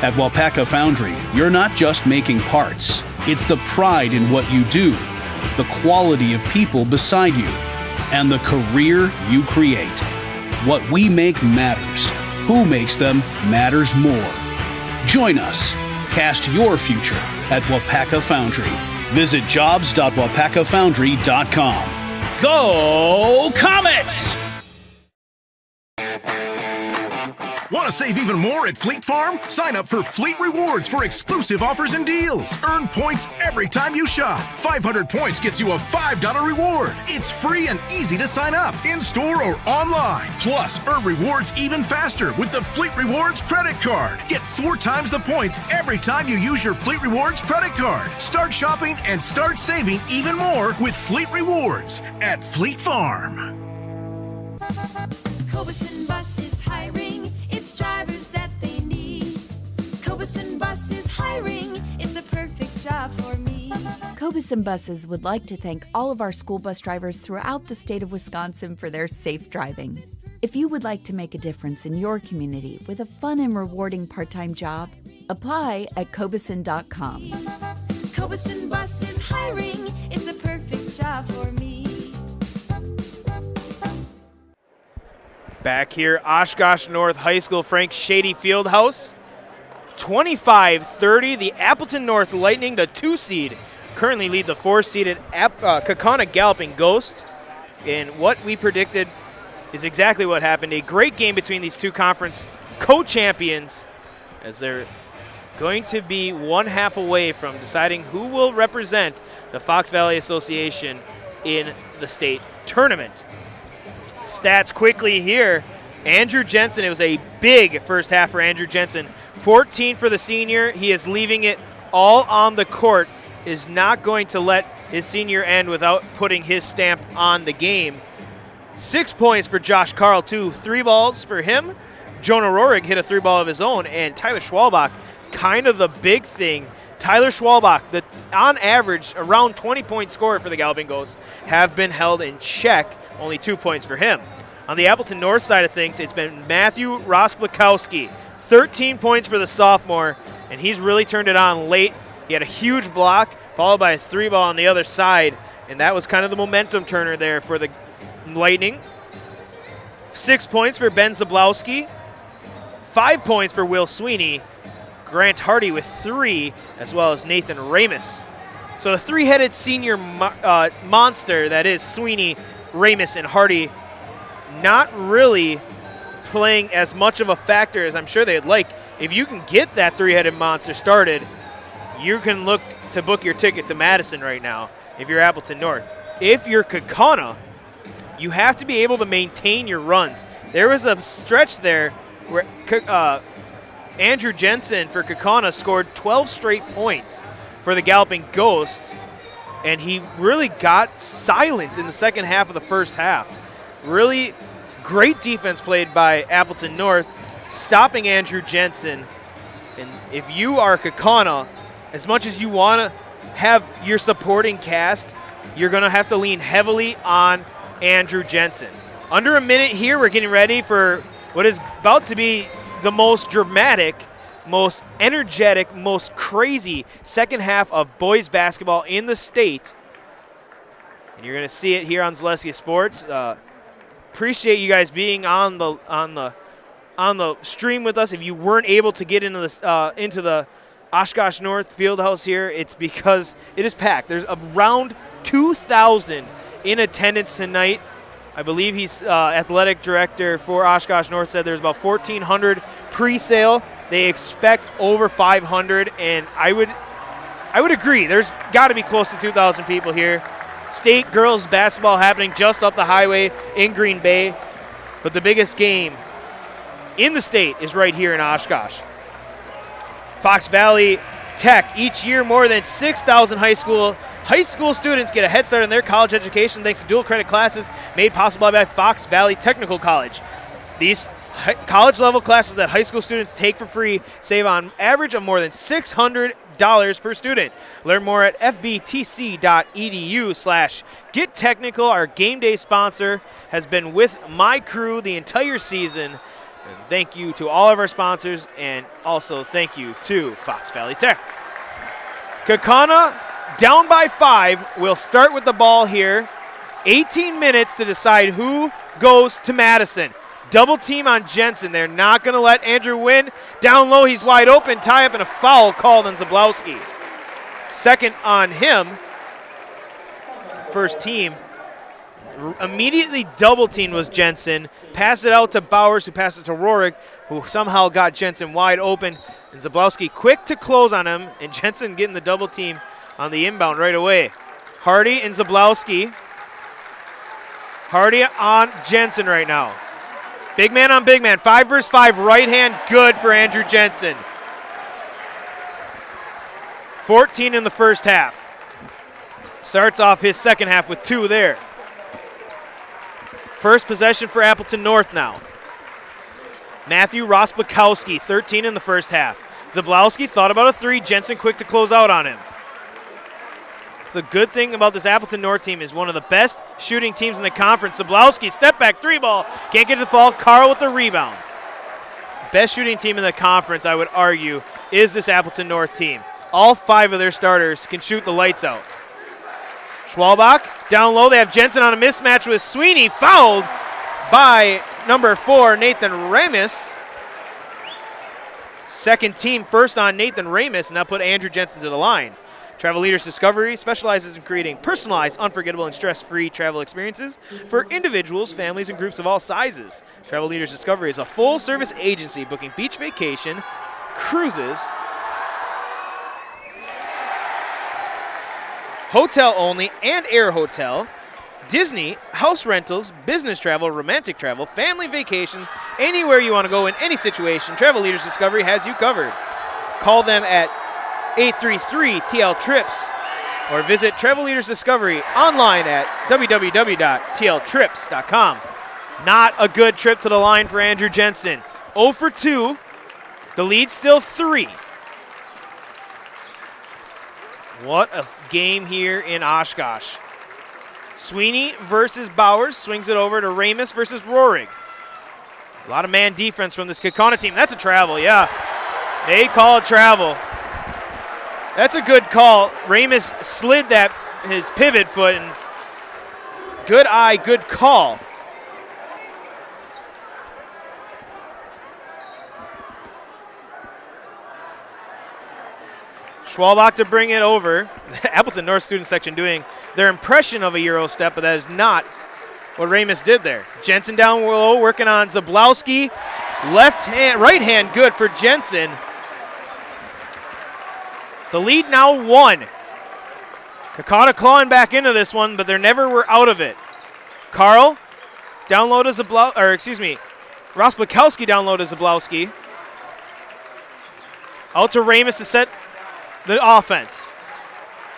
At Wapaka Foundry, you're not just making parts. It's the pride in what you do, the quality of people beside you, and the career you create. What we make matters. Who makes them matters more. Join us. Cast your future at Wapaka Foundry. Visit jobs.wapakafoundry.com. Go Comets! Want to save even more at Fleet Farm? Sign up for Fleet Rewards for exclusive offers and deals. Earn points every time you shop. 500 points gets you a $5 reward. It's free and easy to sign up, in-store or online. Plus, earn rewards even faster with the Fleet Rewards credit card. Get 4 times the points every time you use your Fleet Rewards credit card. Start shopping and start saving even more with Fleet Rewards at Fleet Farm. Cobuson Bus is hiring. It's drivers that they need. Cobuson Bus is hiring. It's the perfect job for me. Cobuson Buses would like to thank all of our school bus drivers throughout the state of Wisconsin for their safe driving. If you would like to make a difference in your community with a fun and rewarding part-time job, apply at cobuson.com. Cobuson Bus is hiring. It's the perfect job for me. Back here, Oshkosh North High School, Frank Shady Fieldhouse. 25-30, the Appleton North Lightning, the 2 seed, currently lead the 4-seeded Kaukauna Galloping Ghosts. And what we predicted is exactly what happened. A great game between these two conference co-champions, as they're going to be one half away from deciding who will represent the Fox Valley Association in the state tournament. Stats quickly here. Andrew Jensen, it was a big first half for Andrew Jensen. 14 for the senior. He is leaving it all on the court, is not going to let his senior end without putting his stamp on the game. 6 points for Josh Carl, 2 3-balls for him. Jonah Rohrig hit a 3-ball of his own, and Tyler Schwalbach, kind of the big thing. Tyler Schwalbach, the on average around 20-point scorer for the Galloping Ghosts, have been held in check. Only 2 points for him. On the Appleton North side of things, it's been Matthew Rosplikowski. 13 points for the sophomore, and he's really turned it on late. He had a huge block, followed by a 3-ball on the other side, and that was kind of the momentum turner there for the Lightning. 6 points for Ben Zablowski. 5 points for Will Sweeney. Grant Hardy with 3, as well as Nathan Ramus. So the 3-headed senior monster that is Sweeney, Ramus, and Hardy, not really playing as much of a factor as I'm sure they'd like. If you can get that 3-headed monster started, you can look to book your ticket to Madison right now if you're Appleton North. If you're Kaukauna, you have to be able to maintain your runs. There was a stretch there where Andrew Jensen for Kaukauna scored 12 straight points for the Galloping Ghosts, and he really got silent in the second half of the first half. Really great defense played by Appleton North, stopping Andrew Jensen. And if you are Kaukauna, as much as you want to have your supporting cast, you're going to have to lean heavily on Andrew Jensen. Under a minute here, we're getting ready for what is about to be the most dramatic, most energetic, most crazy second half of boys basketball in the state. And you're going to see it here on Zaleski Sports. Appreciate you guys being on the stream with us. If you weren't able to get into the Oshkosh North Fieldhouse here, it's because it is packed. There's around 2,000 in attendance tonight. I believe he's athletic director for Oshkosh North said there's about 1,400 pre-sale. They expect over 500, and I would agree. There's got to be close to 2,000 people here. State girls basketball happening just up the highway in Green Bay, but the biggest game in the state is right here in Oshkosh. Fox Valley Tech, each year more than 6,000 high school students get a head start in their college education thanks to dual credit classes made possible by Fox Valley Technical College. These college level classes that high school students take for free save on average of more than $600 per student. Learn more at fvtc.edu/gettechnical. Our game day sponsor has been with my crew the entire season. And thank you to all of our sponsors, and also thank you to Fox Valley Tech. Kaukauna down by 5. We'll start with the ball here. 18 minutes to decide who goes to Madison. Double team on Jensen. They're not going to let Andrew win. Down low, he's wide open. Tie up and a foul called on Zablowski. Second on him. First team. Immediately double teamed was Jensen. Passed it out to Bowers, who passed it to Rohrig, who somehow got Jensen wide open. And Zablowski quick to close on him, and Jensen getting the double team on the inbound right away. Hardy and Zablowski. Hardy on Jensen right now. Big man on big man. 5 versus 5. Right hand good for Andrew Jensen. 14 in the first half. Starts off his second half with 2 there. First possession for Appleton North now. Matthew Rosplikowski, 13 in the first half. Zablowski thought about a 3. Jensen quick to close out on him. So the good thing about this Appleton North team is one of the best shooting teams in the conference. Zablowski, step back, 3-ball. Can't get to the fall. Carl with the rebound. Best shooting team in the conference, I would argue, is this Appleton North team. All 5 of their starters can shoot the lights out. Schwalbach down low. They have Jensen on a mismatch with Sweeney. Fouled by number 4, Nathan Ramis. Second team first on Nathan Ramis, and that put Andrew Jensen to the line. Travel Leaders Discovery specializes in creating personalized, unforgettable, and stress-free travel experiences for individuals, families, and groups of all sizes. Travel Leaders Discovery is a full-service agency booking beach vacation, cruises, hotel only and air hotel, Disney, house rentals, business travel, romantic travel, family vacations, anywhere you want to go in any situation, Travel Leaders Discovery has you covered. Call them at 833-TL-TRIPS or visit Travel Leaders Discovery online at www.tltrips.com. Not a good trip to the line for Andrew Jensen. 0 for 2. The lead's still 3. What a game here in Oshkosh. Sweeney versus Bowers. Swings it over to Ramis versus Rohrig. A lot of man defense from this Kaukauna team. That's a travel, yeah. They call it travel. That's a good call. Ramis slid his pivot foot, and good eye, good call. Schwalbach to bring it over. Appleton North student section doing their impression of a Euro step, but that is not what Ramis did there. Jensen down low, working on Zablowski. Right hand good for Jensen. The lead now 1. Kaukauna clawing back into this one, but they never were out of it. Carl down low to Zablowski, Ross Bukowski down low to Zablowski. Out to Ramis to set the offense.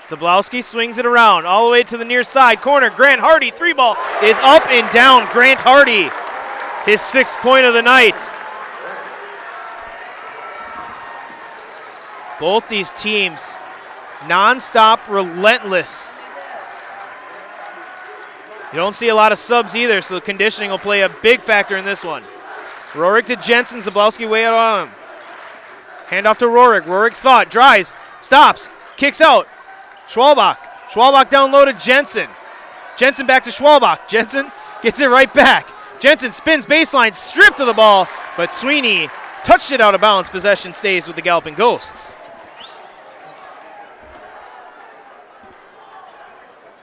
Zablowski swings it around all the way to the near side corner. Grant Hardy, 3-ball is up and down. Grant Hardy, his 6th point of the night. Both these teams non-stop, relentless. You don't see a lot of subs either, so the conditioning will play a big factor in this one. Rohrig to Jensen, Zablowski way out on him. Hand off to Rohrig. Rohrig thought, drives, stops, kicks out. Schwalbach. Schwalbach down low to Jensen. Jensen back to Schwalbach. Jensen gets it right back. Jensen spins baseline, stripped of the ball, but Sweeney touched it out of bounds. Possession stays with the Galloping Ghosts.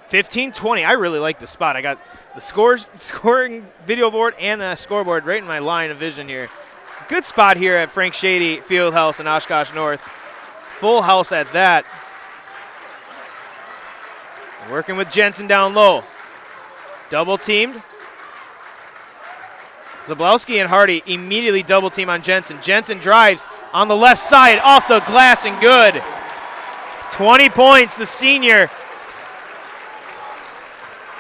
15-20. I really like the spot. I got the scoring video board and the scoreboard right in my line of vision here. Good spot here at Frank Shady Fieldhouse in Oshkosh North. Full house at that. Working with Jensen down low. Double teamed. Zablowski and Hardy immediately double team on Jensen. Jensen drives on the left side off the glass and good. 20 points, the senior.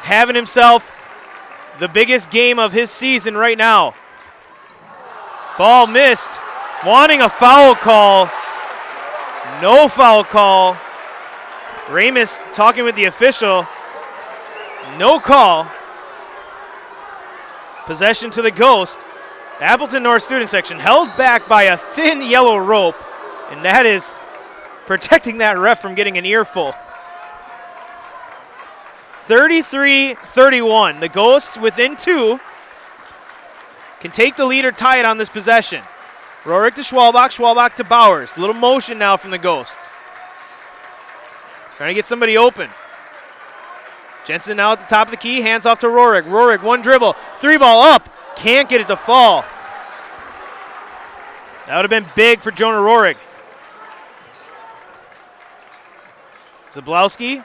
Having himself the biggest game of his season right now. Ball missed. Wanting a foul call. No foul call. Ramis talking with the official. No call. Possession to the Ghost. Appleton North student section held back by a thin yellow rope, and that is protecting that ref from getting an earful. 33-31. The Ghosts within 2 can take the lead or tie it on this possession. Rohrig to Schwalbach, Schwalbach to Bowers. A little motion now from the Ghosts. Trying to get somebody open. Jensen now at the top of the key, hands off to Rohrig. Rohrig, 1 dribble, 3-ball up. Can't get it to fall. That would have been big for Jonah Rohrig. Zablowski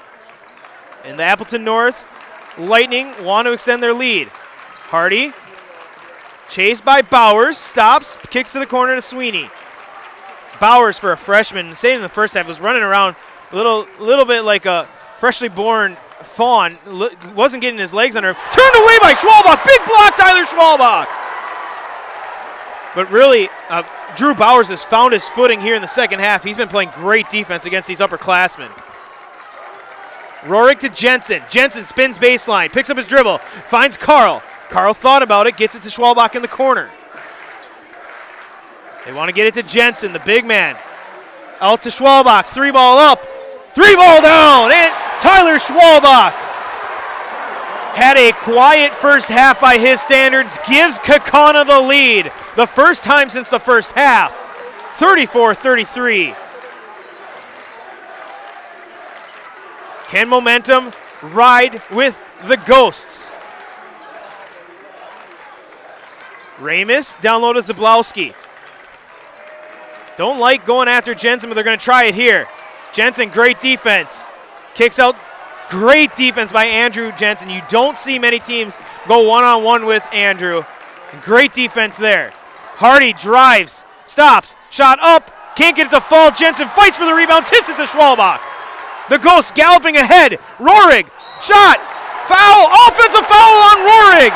and the Appleton North Lightning want to extend their lead. Hardy, chased by Bowers, stops, kicks to the corner to Sweeney. Bowers, for a freshman, say in the first half, was running around a little bit like a freshly born fawn. Wasn't getting his legs under him. Turned away by Schwalbach. Big block, Tyler Schwalbach. But really, Drew Bowers has found his footing here in the second half. He's been playing great defense against these upperclassmen. Rohrig to Jensen. Jensen spins baseline, picks up his dribble, finds Carl. Carl thought about it, gets it to Schwalbach in the corner. They want to get it to Jensen, the big man. Out to Schwalbach, 3-ball up, 3-ball down, and Tyler Schwalbach had a quiet first half by his standards, gives Kaukauna the lead. The first time since the first half, 34-33. Can momentum ride with the Ghosts? Ramus down low to Zablowski. Don't like going after Jensen, but they're going to try it here. Jensen, great defense. Kicks out. Great defense by Andrew Jensen. You don't see many teams go one-on-one with Andrew. Great defense there. Hardy drives, stops, shot up, can't get it to fall. Jensen fights for the rebound, tips it to Schwalbach. The Ghosts galloping ahead. Rohrig, shot, foul, offensive foul on Rohrig.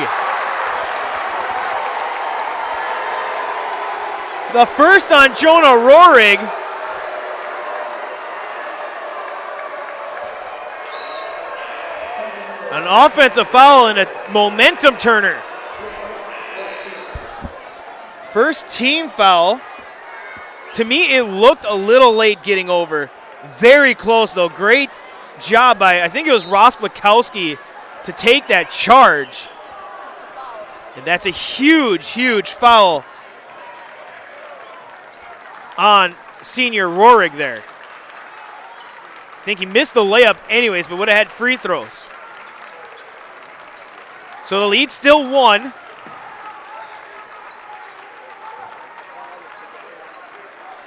The first on Jonah Rohrig. An offensive foul and a momentum turner. First team foul. To me, it looked a little late getting over. Very close, though. Great job by, I think it was Ross Blakowski, to take that charge. And that's a huge, huge foul on senior Rohrig there. I think he missed the layup anyways, but would have had free throws. So the lead's still 1.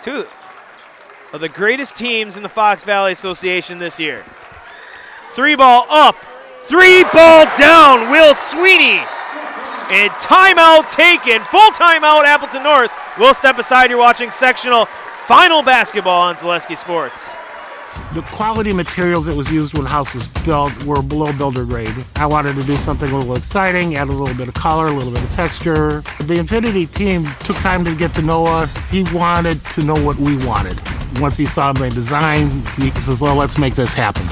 Two of the greatest teams in the Fox Valley Association this year. 3 ball up, 3 ball down, Will Sweeney. And timeout taken, full timeout Appleton North. We'll step aside, you're watching sectional final basketball on Zaleski Sports. The quality materials that was used when the house was built were below builder grade. I wanted to do something a little exciting, add a little bit of color, a little bit of texture. The Infinity team took time to get to know us. He wanted to know what we wanted. Once he saw my design, he says, well, let's make this happen.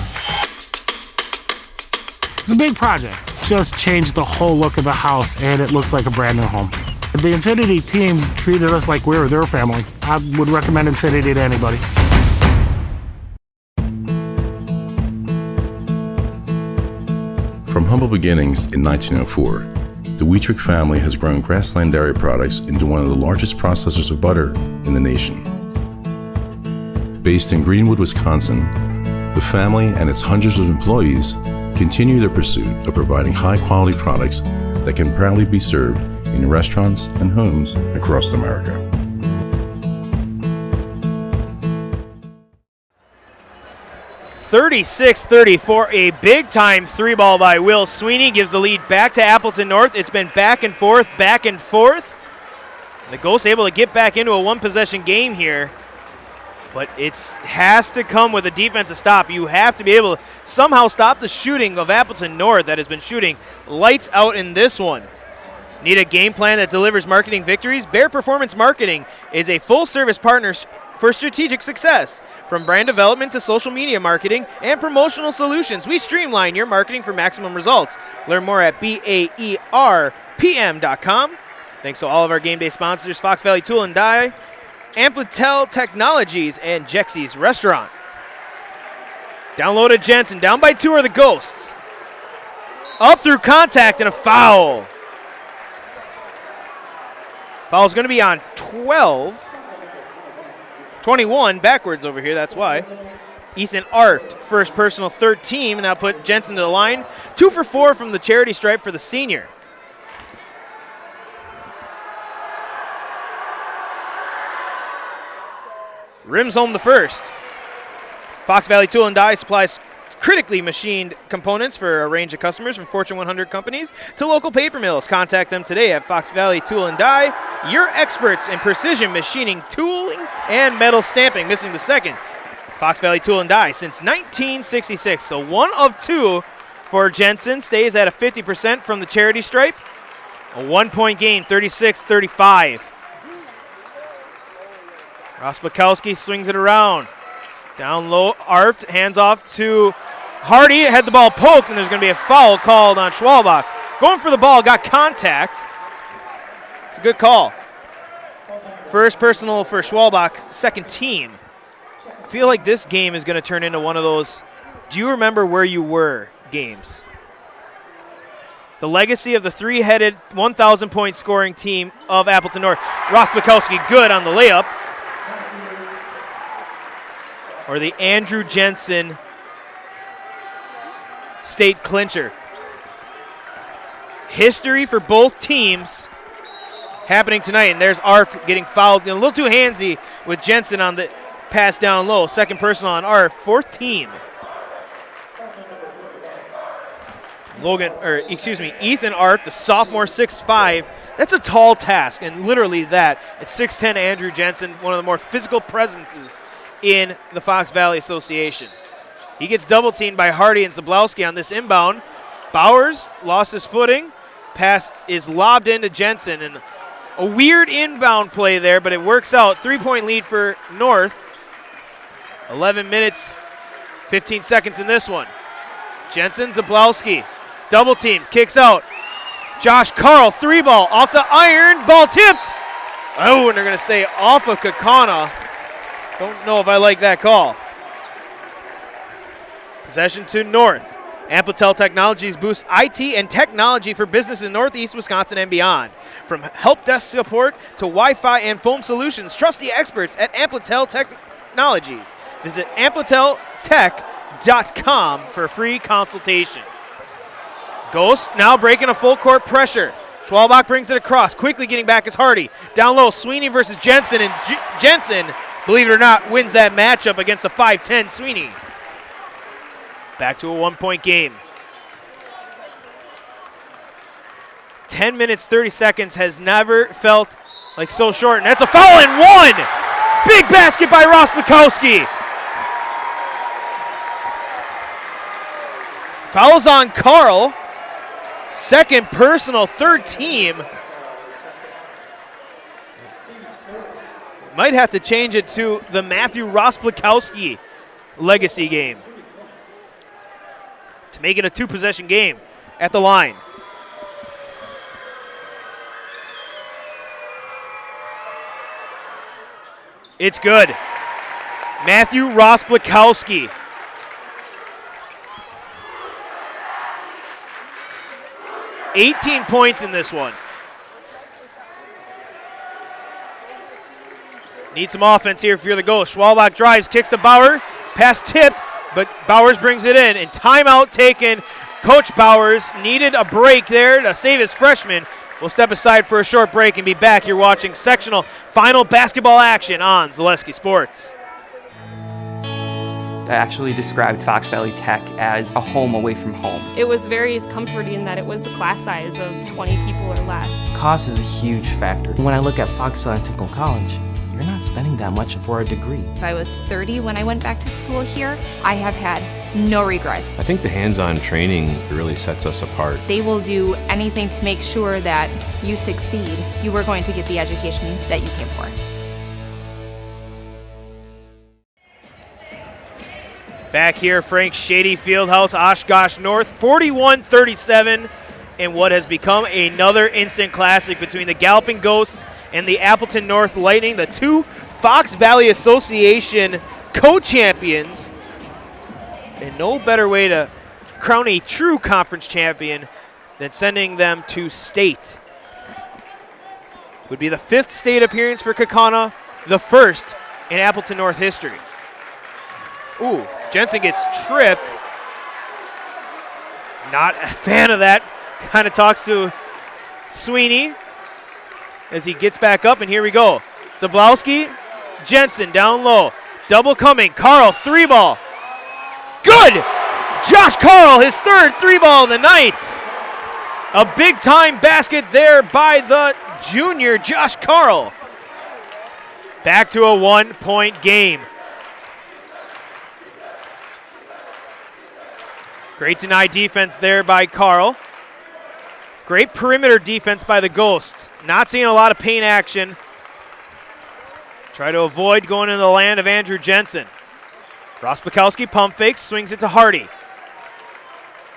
It's a big project. Just changed the whole look of the house, and it looks like a brand new home. The Infinity team treated us like we were their family. I would recommend Infinity to anybody. From humble beginnings in 1904, the Wietrich family has grown Grassland Dairy Products into one of the largest processors of butter in the nation. Based in Greenwood, Wisconsin, the family and its hundreds of employees continue their pursuit of providing high-quality products that can proudly be served in restaurants and homes across America. (36-34), a big-time 3 ball by Will Sweeney gives the lead back to Appleton North. It's been back and forth, back and forth. The Ghosts able to get back into a one-possession game here, but it has to come with a defensive stop. You have to be able to somehow stop the shooting of Appleton North that has been shooting lights out in this one. Need a game plan that delivers marketing victories? Bear Performance Marketing is a full-service partner for strategic success. From brand development to social media marketing and promotional solutions, we streamline your marketing for maximum results. Learn more at BAERPM.com. Thanks to all of our game day sponsors, Fox Valley Tool and Die, Amplitel Technologies, and Jexie's Restaurant. Down low to Jensen. Down by 2 are the Ghosts. Up through contact and a foul. Foul's going to be on 12. 21 backwards over here, that's why. Ethan Arft, first personal, third team, and that'll put Jensen to the line. 2 for 4 from the charity stripe for the senior. Rims home the first. Fox Valley Tool and Die supplies critically machined components for a range of customers, from Fortune 100 companies to local paper mills. Contact them today at Fox Valley Tool and Die, your experts in precision machining, tooling, and metal stamping. Missing the second. Fox Valley Tool and Die since 1966. So 1 of 2 for Jensen. Stays at a 50% from the charity stripe. A 1-point game, 36-35. Ross Bukowski swings it around. Down low, Arft, hands off to Hardy. Had the ball poked, and there's going to be a foul called on Schwalbach. Going for the ball, got contact. It's a good call. First personal for Schwalbach, second team. I feel like this game is going to turn into one of those do you remember where you were games. the legacy of the three-headed 1,000-point scoring team of Appleton North. Rosplikowski good on the layup. Or the Andrew Jensen state clincher. History for both teams happening tonight, and there's Art getting fouled. A little too handsy with Jensen on the pass down low. Second personal on Art, fourth team. Ethan Art, the sophomore, 6'5". That's a tall task, and literally that. At 6'10", Andrew Jensen, one of the more physical presences in the Fox Valley Association. He gets double-teamed by Hardy and Zablowski on this inbound. Bowers lost his footing. Pass is lobbed into Jensen, and a weird inbound play there, but it works out. 3-point lead for North. 11 minutes, 15 seconds in this one. Jensen, Zablowski. Double team, kicks out. Josh Carl, 3-ball, off the iron, ball tipped. Oh, and they're going to say off of Kaukauna. Don't know if I like that call. Possession to North. Amplitel Technologies boosts IT and technology for business in Northeast Wisconsin and beyond. From help desk support to Wi-Fi and phone solutions, trust the experts at Amplitel Technologies. Visit ampliteltech.com for a free consultation. Ghost now breaking a full court pressure. Schwalbach brings it across. Quickly getting back is Hardy. Down low, Sweeney versus Jensen. And Jensen, believe it or not, wins that matchup against the 5'10 Sweeney. Back to a 1-point game. 10 minutes, 30 seconds has never felt like so short. And that's a foul and one! Big basket by Rosplikowski. Fouls on Carl. Second personal, third team. Might have to change it to the Matthew Rosplikowski legacy game to make it a two-possession game at the line. It's good. Matthew Rosplikowski. $18 points in this one. Need some offense here if you're the Ghost. Schwalbach drives, kicks to Bauer. Pass tipped, but Bowers brings it in. And timeout taken. Coach Bowers needed a break there to save his freshman. We'll step aside for a short break and be back. You're watching sectional final basketball action on Zaleski Sports. I actually described Fox Valley Tech as a home away from home. It was very comforting that it was the class size of 20 people or less. Cost is a huge factor. When I look at Fox Valley Technical College, you're not spending that much for a degree. If I was 30 when I went back to school here, I have had no regrets. I think the hands-on training really sets us apart. They will do anything to make sure that you succeed. You are going to get the education that you came for. Back here, Frank Shady Fieldhouse, Oshkosh North, 41-37 in what has become another instant classic between the Galloping Ghosts and the Appleton North Lightning, the two Fox Valley Association co-champions. And no better way to crown a true conference champion than sending them to state. Would be the 5th state appearance for Kaukauna, the 1st in Appleton North history. Ooh, Jensen gets tripped. Not a fan of that. Kind of talks to Sweeney as he gets back up, and here we go. Zablowski, Jensen down low. Double coming. Carl, 3-ball. Good! Josh Carl, his 3rd 3-ball of the night. A big-time basket there by the junior, Josh Carl. Back to a 1-point game. Great deny defense there by Carl. Great perimeter defense by the Ghosts. Not seeing a lot of paint action. Try to avoid going into the land of Andrew Jensen. Rosplikowski pump fakes, swings it to Hardy.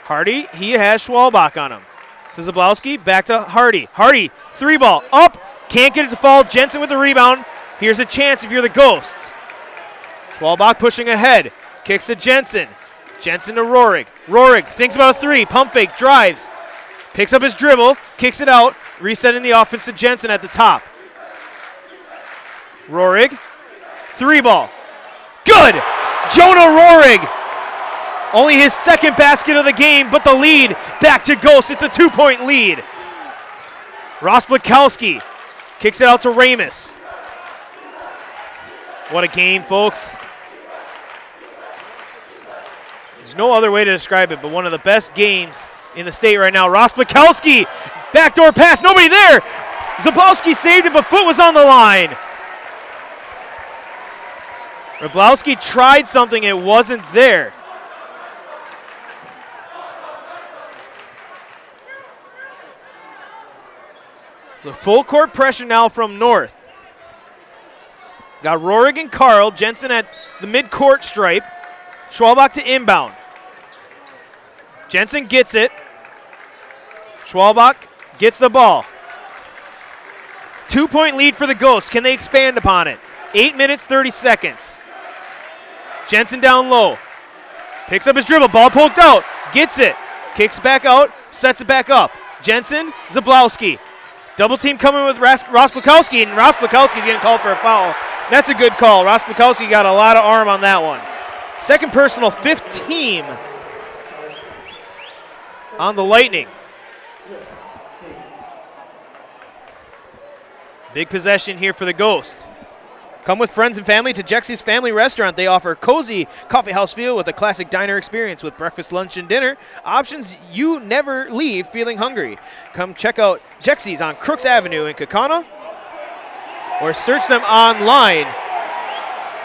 Hardy, he has Schwalbach on him. To Zablowski, back to Hardy. Hardy, 3-ball, up, can't get it to fall. Jensen with the rebound. Here's a chance if you're the Ghosts. Schwalbach pushing ahead, kicks to Jensen. Jensen to Rohrig. Rohrig thinks about a 3, pump fake, drives. Picks up his dribble, kicks it out, resetting the offense to Jensen at the top. Rohrig, 3-ball. Good! Jonah Rohrig! Only his second basket of the game, but the lead back to Ghost. It's a 2-point lead. Rosplakowski kicks it out to Ramus. What a game, folks. There's no other way to describe it, but one of the best games in the state right now. Rosplakowski, backdoor pass, nobody there. Zablowski saved it, but foot was on the line. Zablowski tried something, it wasn't there. So full court pressure now from North. Got Rohrig and Carl. Jensen at the mid-court stripe. Schwalbach to inbound. Jensen gets it. Schwalbach gets the ball. 2-point lead for the Ghosts. Can they expand upon it? 8 minutes, 30 seconds. Jensen down low. Picks up his dribble. Ball poked out. Gets it. Kicks back out. Sets it back up. Jensen, Zablowski. Double team coming with Rosplakowski, and Rosplakowski's getting called for a foul. That's a good call. Rosplakowski got a lot of arm on that one. Second personal, 5th team on the Lightning. Big possession here for the Ghost. Come with friends and family to Jexie's Family Restaurant. They offer a cozy coffee house feel with a classic diner experience with breakfast, lunch, and dinner. Options you never leave feeling hungry. Come check out Jexie's on Crooks Avenue in Kaukauna or search them online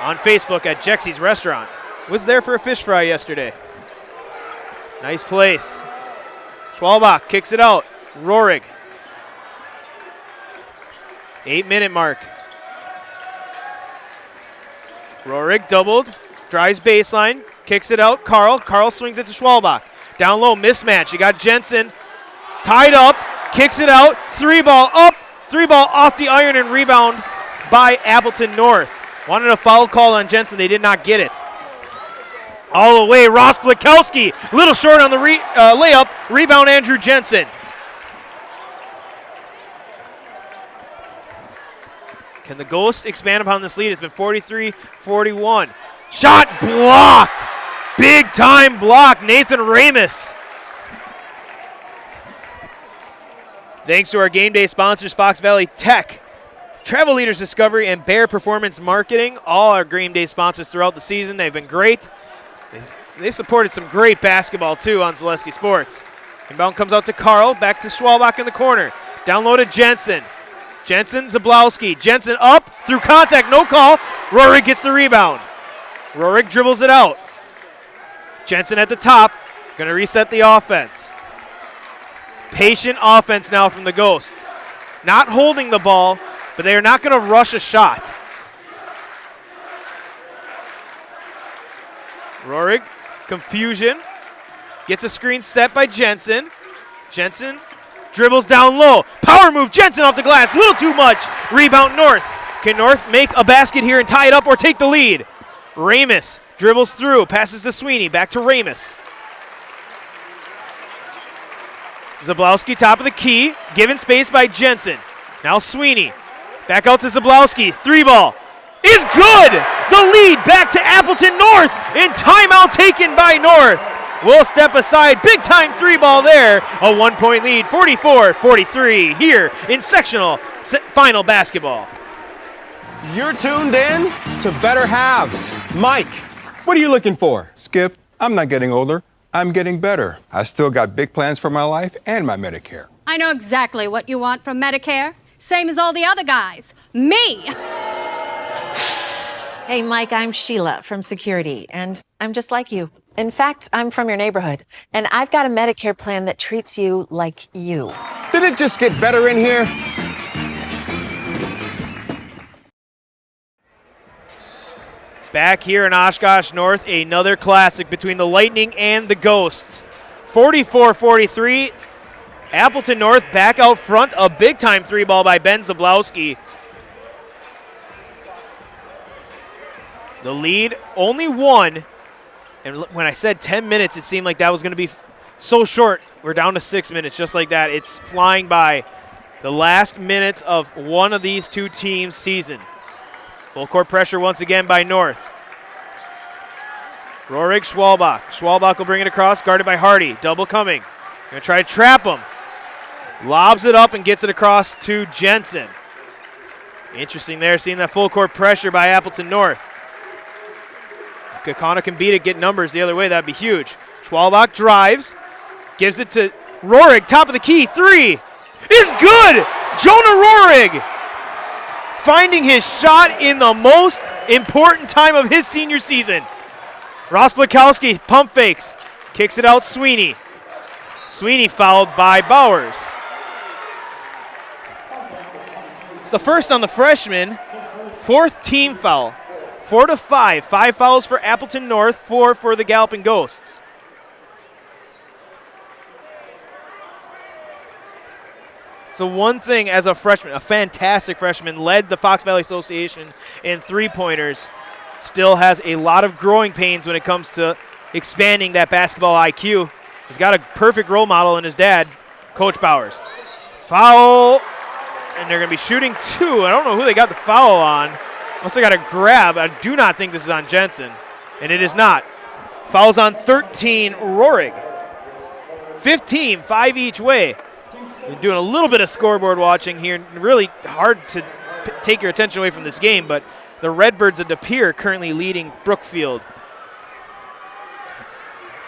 on Facebook at Jexie's Restaurant. Was there for a fish fry yesterday. Nice place. Schwalbach kicks it out. Rohrig. 8-minute mark. Rohrig doubled, drives baseline, kicks it out. Carl swings it to Schwalbach. Down low, mismatch. You got Jensen tied up, kicks it out. 3-ball up, 3-ball off the iron and rebound by Appleton North. Wanted a foul call on Jensen. They did not get it. All the way, Rosplakowski. Little short on the layup. Rebound, Andrew Jensen. Can the Ghosts expand upon this lead? It's been 43-41. Shot blocked. Big time block, Nathan Ramus. Thanks to our game day sponsors, Fox Valley Tech, Travel Leaders Discovery, and Bear Performance Marketing. All our game day sponsors throughout the season. They've been great. They've supported some great basketball, too, on Zaleski Sports. Inbound comes out to Carl. Back to Schwalbach in the corner. Down low to Jensen. Jensen, Zablowski. Jensen up, through contact, no call. Rohrig gets the rebound. Rohrig dribbles it out. Jensen at the top, going to reset the offense. Patient offense now from the Ghosts. Not holding the ball, but they are not going to rush a shot. Rohrig, confusion. Gets a screen set by Jensen. Jensen dribbles down low. Power move, Jensen off the glass. Little too much. Rebound North. Can North make a basket here and tie it up or take the lead? Ramus dribbles through, passes to Sweeney. Back to Ramus. Zablowski, top of the key. Given space by Jensen. Now Sweeney. Back out to Zablowski. 3-ball. Is good! The lead back to Appleton North. And timeout taken by North. We'll step aside. Big time 3-ball there. A 1-point lead, 44-43 here in sectional final basketball. You're tuned in to Better Halves. Mike, what are you looking for? Skip, I'm not getting older. I'm getting better. I still got big plans for my life and my Medicare. I know exactly what you want from Medicare. Same as all the other guys. Me! Hey, Mike, I'm Sheila from Security, and I'm just like you. In fact, I'm from your neighborhood, and I've got a Medicare plan that treats you like you. Did it just get better in here? Back here in Oshkosh North, another classic between the Lightning and the Ghosts. 44-43. Appleton North back out front. A big-time 3-ball by Ben Zablowski. The lead, only one. And when I said 10 minutes, it seemed like that was going to be so short. We're down to 6 minutes, just like that. It's flying by. The last minutes of one of these two teams' season. Full court pressure once again by North. Rohrig, Schwalbach. Schwalbach will bring it across, guarded by Hardy. Double coming. Gonna try to trap him. Lobs it up and gets it across to Jensen. Interesting there, seeing that full court pressure by Appleton North. If Kaukauna can beat it, get numbers the other way, that'd be huge. Schwalbach drives, gives it to Rohrig, top of the key, three is good! Jonah Rohrig finding his shot in the most important time of his senior season. Ross Blakowski pump fakes, kicks it out Sweeney. Sweeney fouled by Bowers. It's the first on the freshman, fourth team foul. 4 to 5. 5 fouls for Appleton North, 4 for the Galloping Ghosts. So one thing as a freshman, a fantastic freshman, led the Fox Valley Association in three-pointers, still has a lot of growing pains when it comes to expanding that basketball IQ. He's got a perfect role model in his dad, Coach Bowers. Foul, and they're going to be shooting two. I don't know who they got the foul on. Must have got a grab. I do not think this is on Jensen, and it is not. Fouls on 13, Rohrig. 15, 5 each way. We're doing a little bit of scoreboard watching here. Really hard to take your attention away from this game, but the Redbirds of De Pere currently leading Brookfield,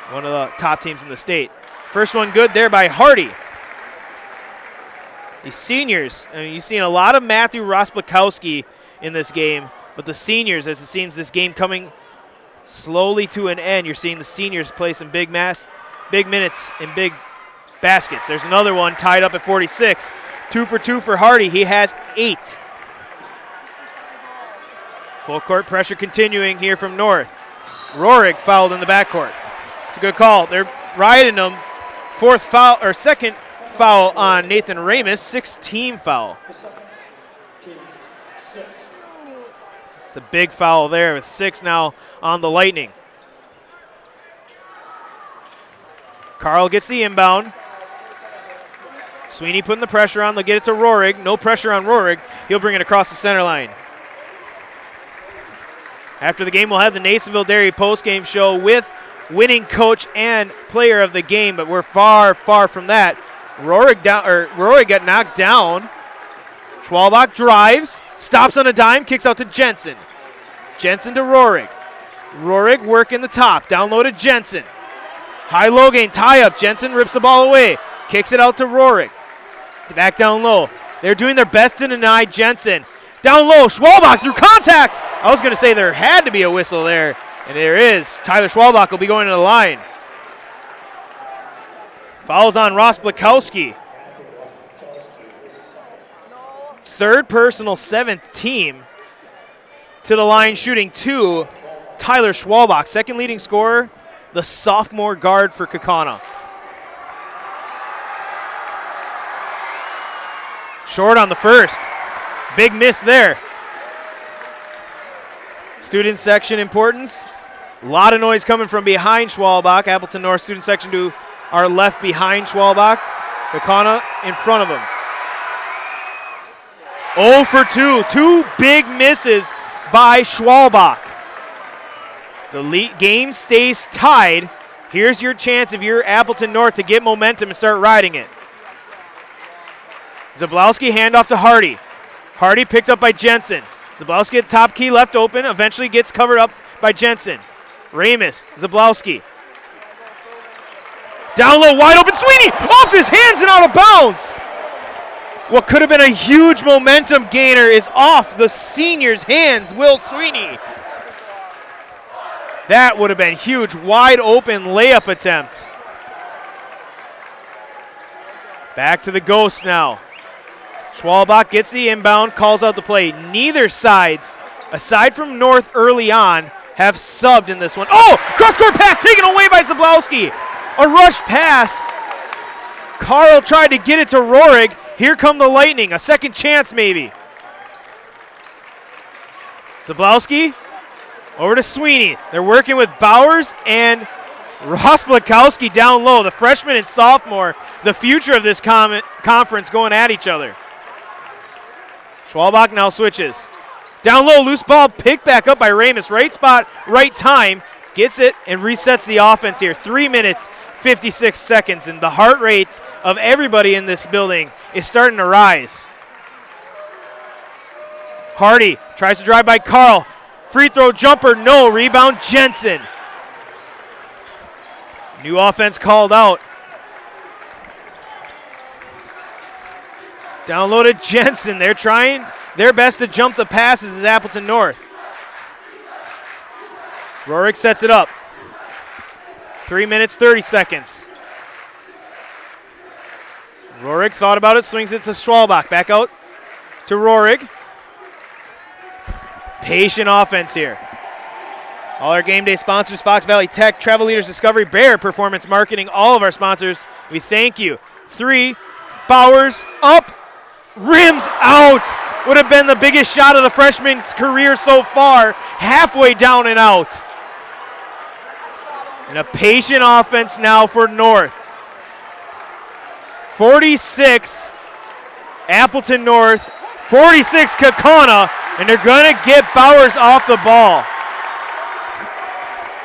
one of the top teams in the state. First one good there by Hardy. The seniors, I mean, you've seen a lot of Matthew Rosblakowski in this game, but the seniors, as it seems this game coming slowly to an end, you're seeing the seniors play some big minutes in big baskets. There's another one tied up at 46. 2 for 2 for Hardy. He has 8. Full court pressure continuing here from North. Rohrig fouled in the backcourt. It's a good call. They're riding him. Second foul on Nathan Ramus. 6th-team foul. It's a big foul there with 6 now on the Lightning. Carl gets the inbound. Sweeney putting the pressure on. They'll get it to Rohrig. No pressure on Rohrig. He'll bring it across the center line. After the game, we'll have the Nasonville Dairy postgame show with winning coach and player of the game, but we're far, far from that. Rohrig got knocked down. Schwalbach drives, stops on a dime, kicks out to Jensen. Jensen to Rohrig. Rohrig working the top. Down low to Jensen. High-low game, tie-up. Jensen rips the ball away. Kicks it out to Rohrig. Back down low. They're doing their best to deny Jensen. Down low, Schwalbach through contact. I was going to say there had to be a whistle there, and there is. Tyler Schwalbach will be going to the line. Fouls on Ross Blakowski. Third personal, 7th team. To the line shooting 2, Tyler Schwalbach. Second leading scorer, the sophomore guard for Kaukauna. Short on the first. Big miss there. Student section importance. A lot of noise coming from behind Schwalbach. Appleton North student section to our left behind Schwalbach. Kaukauna in front of him. 0 for 2. 2 big misses by Schwalbach. The game stays tied. Here's your chance if you're Appleton North to get momentum and start riding it. Zablowski handoff to Hardy. Hardy picked up by Jensen. Zablowski at top key left open, eventually gets covered up by Jensen. Ramus, Zablowski. Down low, wide open, Sweeney! Off his hands and out of bounds! What could have been a huge momentum gainer is off the senior's hands, Will Sweeney. That would have been huge, wide open layup attempt. Back to the Ghosts now. Schwalbach gets the inbound, calls out the play. Neither sides, aside from North early on, have subbed in this one. Oh, cross-court pass taken away by Zablowski. A rush pass. Carl tried to get it to Rohrig. Here come the Lightning, a second chance maybe. Zablowski over to Sweeney. They're working with Bowers and Ross Blakowski down low, the freshman and sophomore, the future of this conference going at each other. Schwalbach now switches. Down low, loose ball picked back up by Ramus. Right spot, right time. Gets it and resets the offense here. 3 minutes, 56 seconds, and the heart rate of everybody in this building is starting to rise. Hardy tries to drive by Carl. Free throw jumper, no. Rebound, Jensen. New offense called out. Downloaded Jensen. They're trying their best to jump the passes as Appleton North. Rorick sets it up. 3 minutes, 30 seconds. Rorick thought about it, swings it to Schwalbach. Back out to Rorick. Patient offense here. All our game day sponsors, Fox Valley Tech, Travel Leaders Discovery, Bear Performance Marketing, all of our sponsors, we thank you. 3, Bowers up, rims out. Would have been the biggest shot of the freshman's career so far, halfway down and out. And a patient offense now for North. 46, Appleton North, 46, Kaukauna, and they're going to get Bowers off the ball.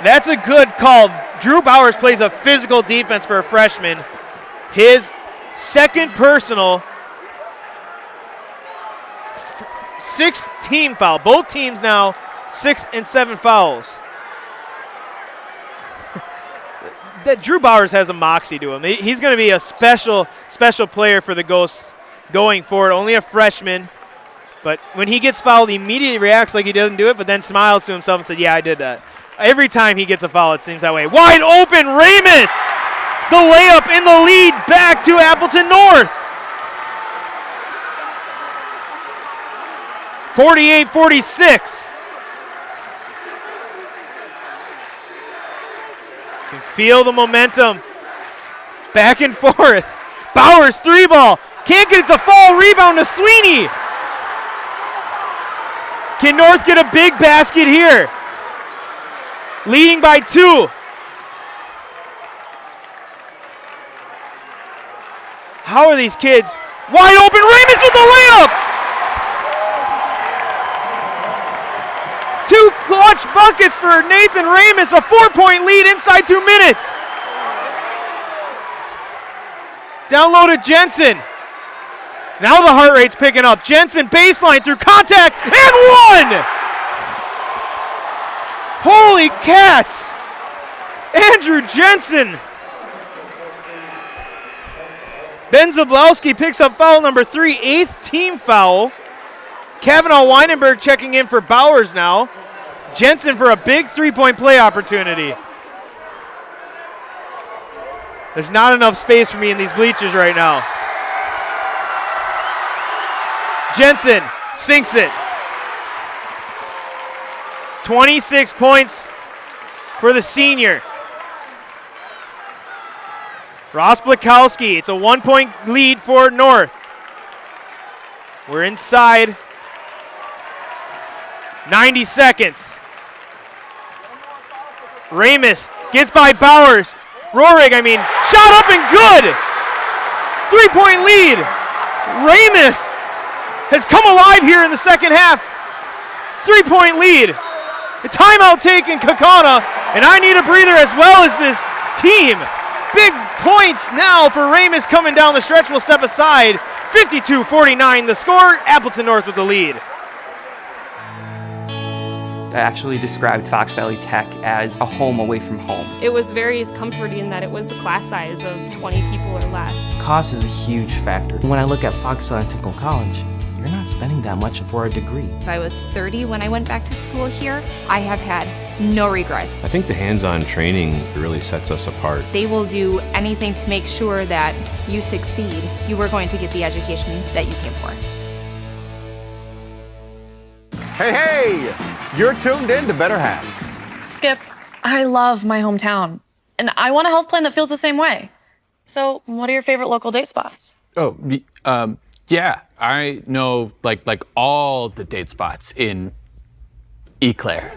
That's a good call. Drew Bowers plays a physical defense for a freshman. His second personal, 6th team foul. Both teams now 6 and 7 fouls. That Drew Bowers has a moxie to him. He's going to be a special player for the Ghosts going forward. Only a freshman. But when he gets fouled, he immediately reacts like he doesn't do it, but then smiles to himself and said, yeah, I did that. Every time he gets a foul, it seems that way. Wide open, Ramus! The layup in the lead back to Appleton North. 48-46. Can feel the momentum. Back and forth. Bowers, 3-ball. Can't get it to fall. Rebound to Sweeney. Can North get a big basket here? Leading by 2. How are these kids? Wide open, Ramus with the layup! 2 clutch buckets for Nathan Ramus, a 4-point lead inside 2 minutes. Downloaded Jensen. Now the heart rate's picking up. Jensen baseline through contact and 1! Holy cats! Andrew Jensen. Ben Zablowski picks up foul number 3, 8th team foul. Kavanaugh Weinenberg checking in for Bowers now. Jensen for a big 3-point play opportunity. There's not enough space for me in these bleachers right now. Jensen sinks it. 26 points for the senior. Ross Blakowski, it's a 1-point lead for North. We're inside 90 seconds. Ramus gets by Bowers. Rohrig, shot up and good. 3-point lead. Ramus has come alive here in the second half. 3-point lead. A timeout taken, Kaukauna, and I need a breather as well as this team. Big points now for Ramus coming down the stretch. We'll step aside. 52-49 the score. Appleton North with the lead. I actually described Fox Valley Tech as a home away from home. It was very comforting that it was a class size of 20 people or less. Cost is a huge factor. When I look at Fox Valley Technical College, you're not spending that much for a degree. If I was 30 when I went back to school here, I have had no regrets. I think the hands-on training really sets us apart. They will do anything to make sure that you succeed. You are going to get the education that you came for. Hey, you're tuned in to Better Halves. Skip, I love my hometown, and I want a health plan that feels the same way. So, what are your favorite local date spots? Oh, yeah, I know like all the date spots in Eclair.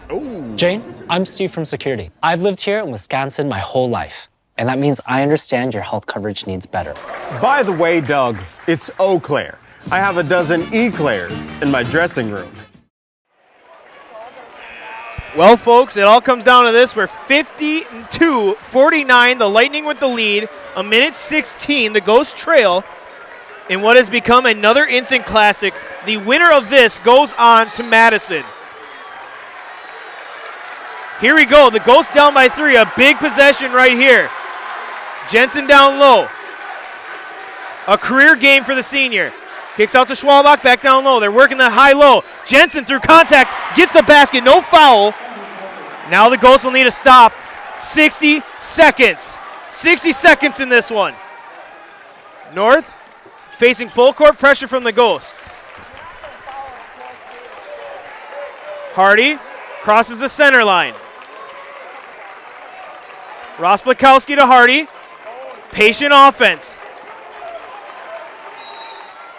Jane, I'm Steve from Security. I've lived here in Wisconsin my whole life, and that means I understand your health coverage needs better. By the way, Doug, it's Eau Claire. I have a dozen Eclairs in my dressing room. Well, folks, it all comes down to this. We're 52-49, the Lightning with the lead. A minute 16, the Ghost trail in what has become another instant classic. The winner of this goes on to Madison. Here we go. The Ghosts down by 3. A big possession right here. Jensen down low. A career game for the senior. Kicks out to Schwalbach, back down low. They're working the high-low. Jensen through contact, gets the basket, no foul. Now the Ghosts will need a stop. 60 seconds. 60 seconds in this one. North facing full court pressure from the Ghosts. Hardy crosses the center line. Rosplakowski to Hardy. Patient offense.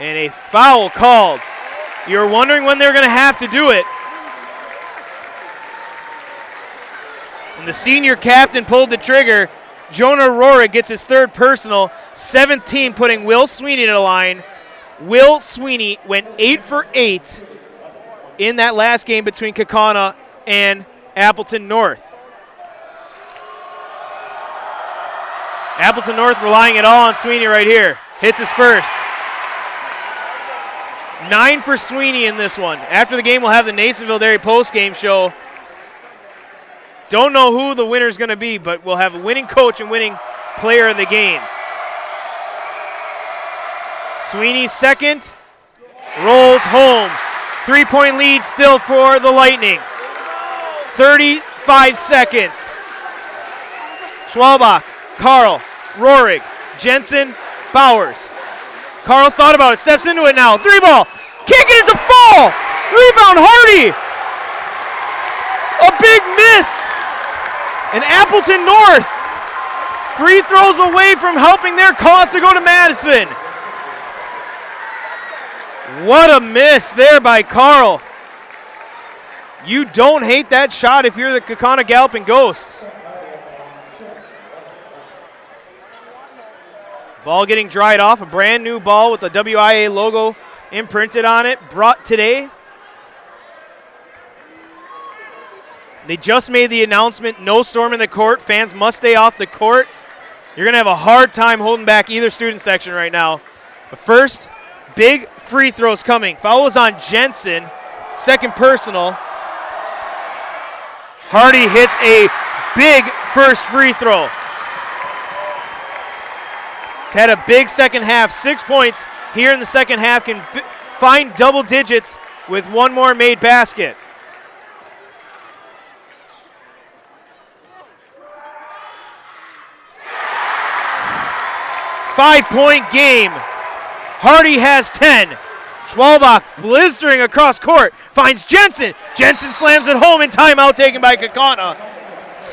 And a foul called. You're wondering when they're going to have to do it. And the senior captain pulled the trigger. Jonah Rohrig gets his third personal. 17 putting Will Sweeney to the line. Will Sweeney went 8 for 8 in that last game between Kaukauna and Appleton North. Appleton North relying it all on Sweeney right here. Hits his first. 9 for Sweeney in this one. After the game, we'll have the Nasonville Dairy post-game show. Don't know who the winner's going to be, but we'll have a winning coach and winning player of the game. Sweeney second. Rolls home. 3-point lead still for the Lightning. 35 seconds. Schwalbach, Carl, Rohrig, Jensen, Bowers. Carl thought about it, steps into it now. 3-ball, can't get it to fall. Rebound, Hardy. A big miss. And Appleton North free throws away from helping their cause to go to Madison. What a miss there by Carl. You don't hate that shot if you're the Kaukauna Galloping Ghosts. Ball getting dried off, a brand new ball with the WIAA logo imprinted on it, brought today. They just made the announcement, no storm in the court. Fans must stay off the court. You're going to have a hard time holding back either student section right now. The first big free throws coming. Foul is on Jensen, second personal. Hardy hits a big first free throw. He's had a big second half, 6 points here in the second half, can find double digits with one more made basket. Five-point game. Hardy has 10. Schwalbach blistering across court, finds Jensen. Jensen slams it home in timeout taken by Kaukauna.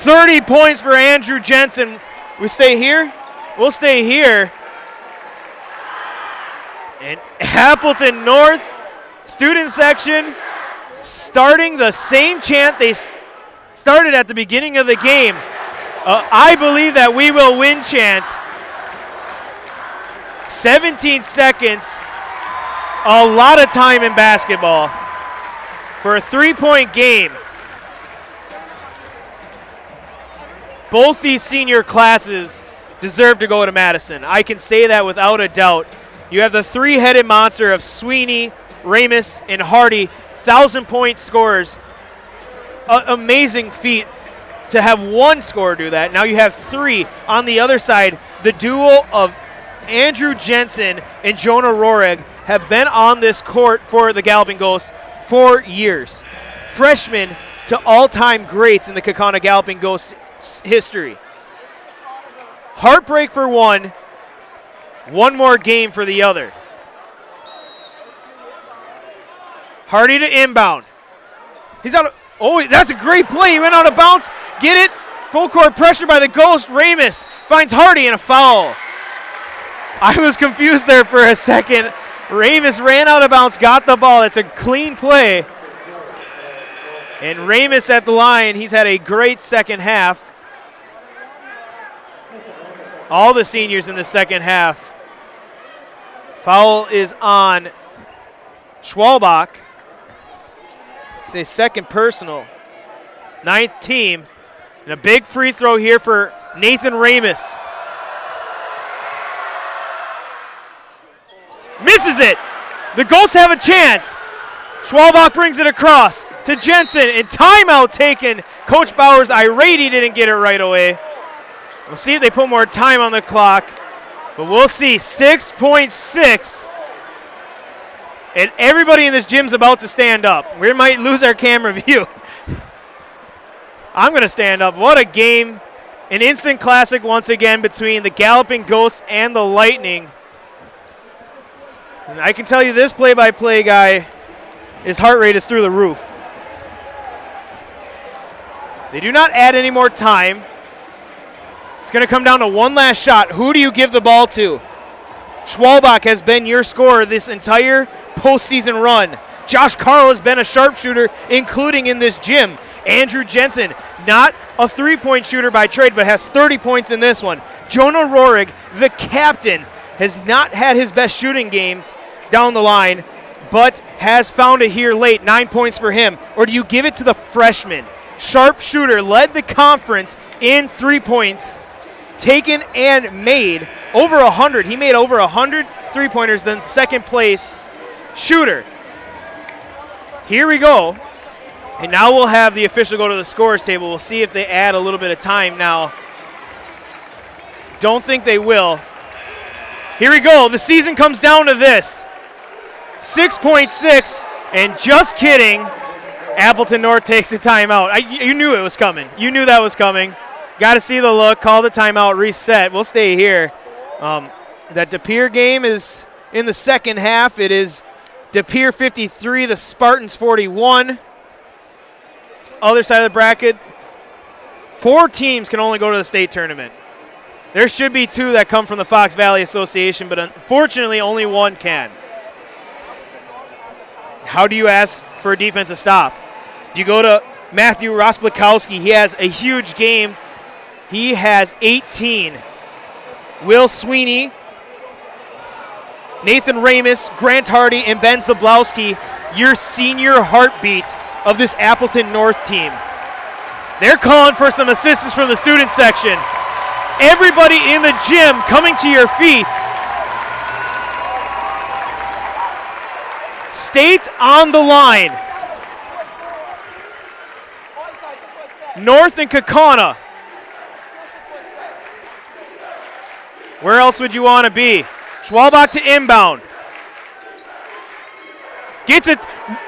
30 points for Andrew Jensen. We stay here? We'll stay here. And Appleton North student section starting the same chant they started at the beginning of the game. I believe that we will win chant. 17 seconds, a lot of time in basketball for a 3-point game. Both these senior classes deserve to go to Madison. I can say that without a doubt. You have the three-headed monster of Sweeney, Ramus, and Hardy, 1,000-point scorers. Amazing feat to have one scorer do that. Now you have three. On the other side, the duo of Andrew Jensen and Jonah Rohrig have been on this court for the Galloping Ghosts for years. Freshmen to all-time greats in the Kaukauna Galloping Ghosts history. Heartbreak for one more game for the other. Hardy to inbound. He's out of, oh, that's a great play. He went out of bounds. Get it. Full court pressure by the Ghost. Ramus finds Hardy and a foul. I was confused there for a second. Ramus ran out of bounds, got the ball. It's a clean play. And Ramus at the line. He's had a great second half. All the seniors in the second half. Foul is on Schwalbach. It's a second personal. 9th team. And a big free throw here for Nathan Ramus. Misses it. The Ghosts have a chance. Schwalbach brings it across to Jensen, and timeout taken. Coach Bowers irate he didn't get it right away. We'll see if they put more time on the clock, but we'll see. 6.6. And everybody in this gym's about to stand up. We might lose our camera view. I'm going to stand up. What a game. An instant classic once again between the Galloping Ghosts and the Lightning. And I can tell you this play-by-play guy, his heart rate is through the roof. They do not add any more time. It's going to come down to one last shot. Who do you give the ball to? Schwalbach has been your scorer this entire postseason run. Josh Carl has been a sharpshooter, including in this gym. Andrew Jensen, not a three-point shooter by trade, but has 30 points in this one. Jonah Rohrig, the captain, has not had his best shooting games down the line, but has found it here late. 9 points for him. Or do you give it to the freshman? Sharpshooter, led the conference in 3 points, taken and made over 100. He made over 100 three-pointers, then second place shooter. Here we go. And now we'll have the official go to the scorers table. We'll see if they add a little bit of time now. Don't think they will. Here we go. The season comes down to this. 6.6, and just kidding, Appleton North takes a timeout. You knew it was coming. You knew that was coming. Got to see the look, call the timeout, reset. We'll stay here. That De Pere game is in the second half. It is De Pere 53, the Spartans 41. Other side of the bracket, 4 teams can only go to the state tournament. There should be 2 that come from the Fox Valley Association, but unfortunately only 1 can. How do you ask for a defensive stop? Do you go to Matthew Rosplikowski? He has a huge game. He has 18. Will Sweeney, Nathan Ramus, Grant Hardy, and Ben Zablowski, your senior heartbeat of this Appleton North team. They're calling for some assistance from the student section. Everybody in the gym coming to your feet. State on the line. North and Kaukauna. Where else would you want to be? Schwalbach to inbound. Gets it.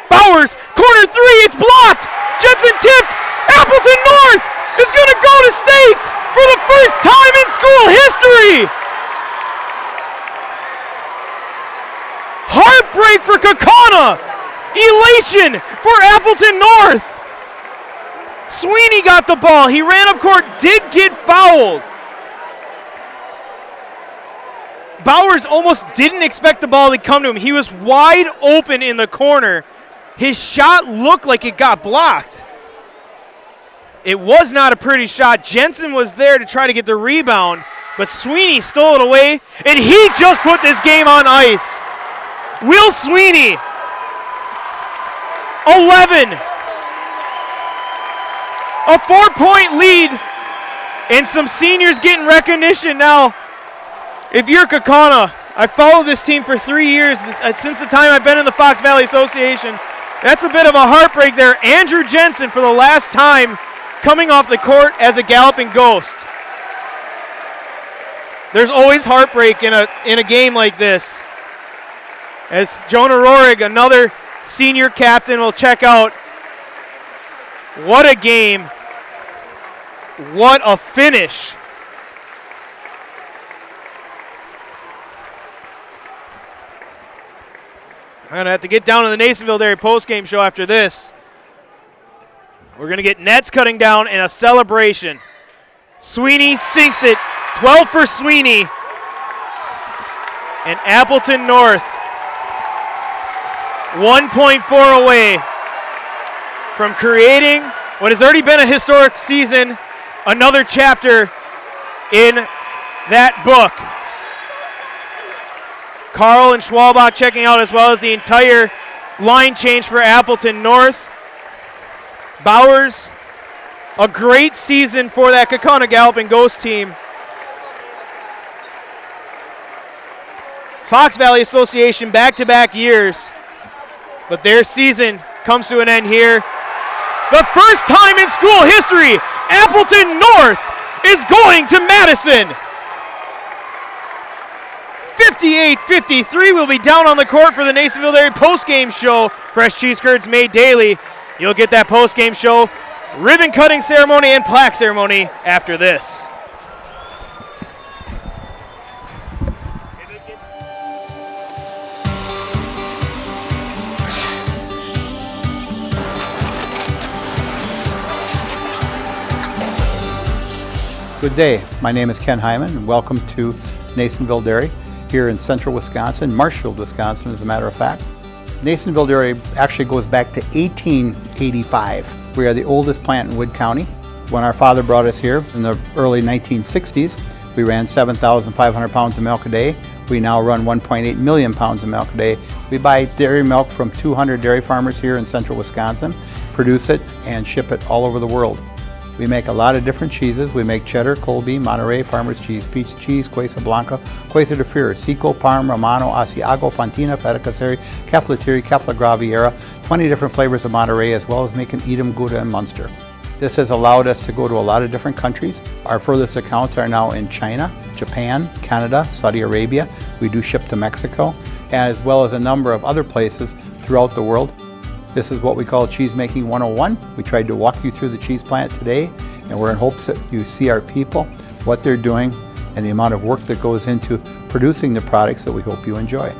Bowers, corner 3, it's blocked. Jensen tipped. Appleton North is going to go to state for the first time in school history. Heartbreak for Kaukauna. Elation for Appleton North. Sweeney got the ball. He ran up court, did get fouled. Bowers almost didn't expect the ball to come to him. He was wide open in the corner. His shot looked like it got blocked. It was not a pretty shot. Jensen was there to try to get the rebound, but Sweeney stole it away, and he just put this game on ice. Will Sweeney, 11. A 4-point lead, and some seniors getting recognition now. If you're Kaukauna, I followed this team for 3 years since the time I've been in the Fox Valley Association. That's a bit of a heartbreak there. Andrew Jensen for the last time coming off the court as a Galloping Ghost. There's always heartbreak in a game like this. As Jonah Rohrig, another senior captain, will check out. What a game. What a finish. I'm going to have to get down to the Nasonville Dairy postgame show after this. We're going to get nets cutting down and a celebration. Sweeney sinks it. 12 for Sweeney. And Appleton North 1.4 away from creating what has already been a historic season, another chapter in that book. Carl and Schwalbach checking out, as well as the entire line change for Appleton North. Bowers, a great season for that Kaukauna Galloping Ghost team. Fox Valley Association back-to-back years, but their season comes to an end here. The first time in school history, Appleton North is going to Madison. 58-53 will be down on the court for the Nasonville Dairy postgame show. Fresh cheese curds made daily. You'll get that postgame show, ribbon cutting ceremony, and plaque ceremony after this. Good day. My name is Ken Hyman, and welcome to Nasonville Dairy here in central Wisconsin, Marshfield, Wisconsin, as a matter of fact. Nasonville Dairy actually goes back to 1885. We are the oldest plant in Wood County. When our father brought us here in the early 1960s, we ran 7,500 pounds of milk a day. We now run 1.8 million pounds of milk a day. We buy dairy milk from 200 dairy farmers here in central Wisconsin, produce it, and ship it all over the world. We make a lot of different cheeses. We make cheddar, Colby, Monterey, Farmer's Cheese, Peach Cheese, Quesa Blanca, Quesa de Fury, Seco, Parm, Romano, Asiago, Fontina, Feta Caseri, Keflatiri, Kefla Graviera, 20 different flavors of Monterey, as well as making Edam, Gouda, and Munster. This has allowed us to go to a lot of different countries. Our furthest accounts are now in China, Japan, Canada, Saudi Arabia. We do ship to Mexico, as well as a number of other places throughout the world. This is what we call Cheese Making 101. We tried to walk you through the cheese plant today, and we're in hopes that you see our people, what they're doing, and the amount of work that goes into producing the products that we hope you enjoy.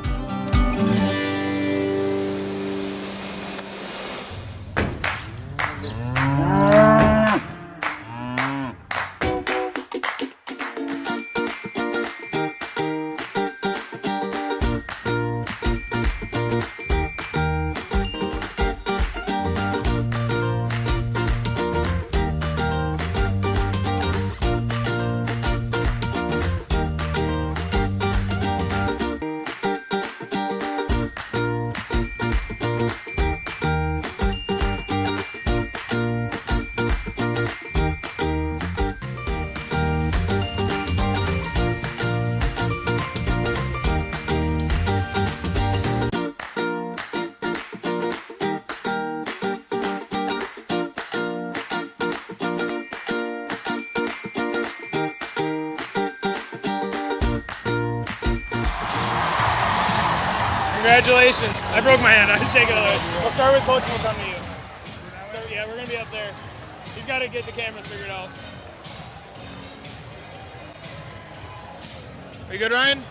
Congratulations. I broke my hand. I had to take it away. We'll start with Coach and we'll come to you. So, yeah, we're going to be up there. He's got to get the camera figured out. Are you good, Ryan?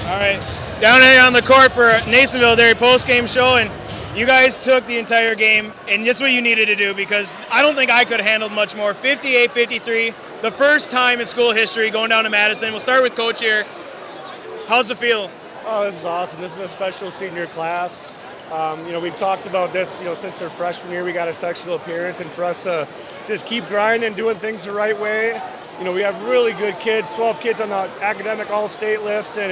All right. Down here on the court for Nasonville Dairy post-game show, and you guys took the entire game, and that's what you needed to do because I don't think I could have handled much more. 58-53, the first time in school history going down to Madison. We'll start with Coach here. How's it feel? Oh, this is awesome. This is a special senior class. We've talked about this, since their freshman year, we got a sectional appearance, and for us to just keep grinding, doing things the right way. We have really good kids, 12 kids on the academic all-state list, and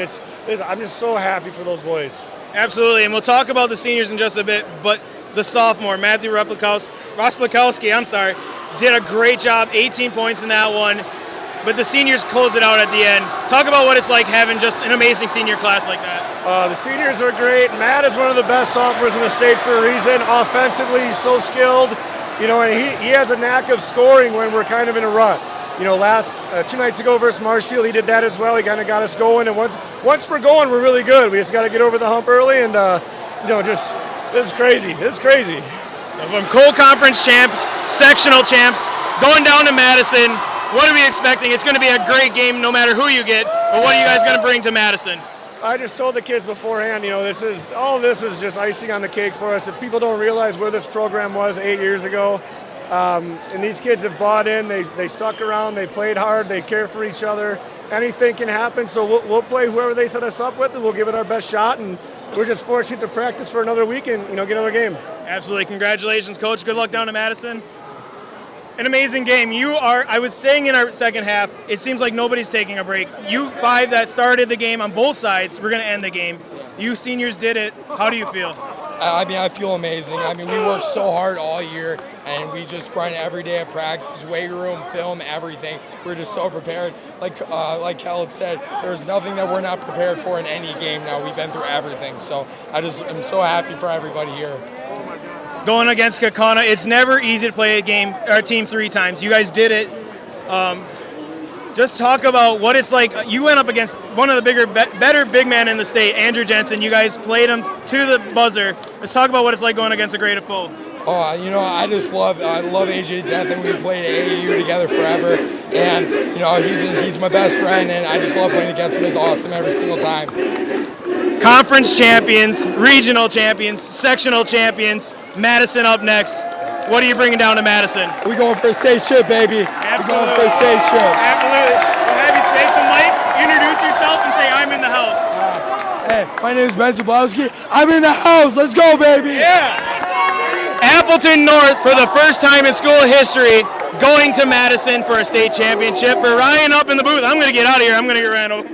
I'm just so happy for those boys. Absolutely, and we'll talk about the seniors in just a bit, but the sophomore, Matthew Rosplikowski, did a great job, 18 points in that one. But the seniors close it out at the end. Talk about what it's like having just an amazing senior class like that. The seniors are great. Matt is one of the best sophomores in the state for a reason. Offensively, he's so skilled. And he has a knack of scoring when we're kind of in a rut. 2 nights ago versus Marshfield, he did that as well. He kind of got us going. And once we're going, we're really good. We just got to get over the hump early. And this is crazy. This is crazy. So from Cole Conference champs, sectional champs, going down to Madison. What are we expecting? It's going to be a great game no matter who you get, but what are you guys going to bring to Madison? I just told the kids beforehand, all this is just icing on the cake for us. If people don't realize where this program was 8 years ago, and these kids have bought in, they stuck around, they played hard, they care for each other. Anything can happen, so we'll play whoever they set us up with, and we'll give it our best shot, and we're just fortunate to practice for another week and get another game. Absolutely. Congratulations, Coach. Good luck down to Madison. An amazing game. I was saying in our second half, it seems like nobody's taking a break. You five that started the game on both sides, we're going to end the game. You seniors did it. How do you feel? I feel amazing. We worked so hard all year, and we just grind every day at practice, weight room, film, everything. We're just so prepared. Like Kel had said, there's nothing that we're not prepared for in any game now. We've been through everything. So I'm so happy for everybody here. Going against Kaukauna, it's never easy to play a team 3 times. You guys did it. Just talk about what it's like. You went up against one of the better big men in the state, Andrew Jensen. You guys played him to the buzzer. Let's talk about what it's like going against a great foe. I love AJ to death, and we played at AAU together forever. And he's my best friend, and I just love playing against him. It's awesome every single time. Conference champions, regional champions, sectional champions. Madison up next. What are you bringing down to Madison? We're going for a state trip, baby. Absolutely. We're going for a state trip. Absolutely. We'll have you take the mic, introduce yourself, and say, I'm in the house. Hey, my name is Ben Zablowski. I'm in the house. Let's go, baby. Yeah. Appleton North, for the first time in school history, going to Madison for a state championship. For Ryan up in the booth, I'm going to get out of here. I'm going to get ran over.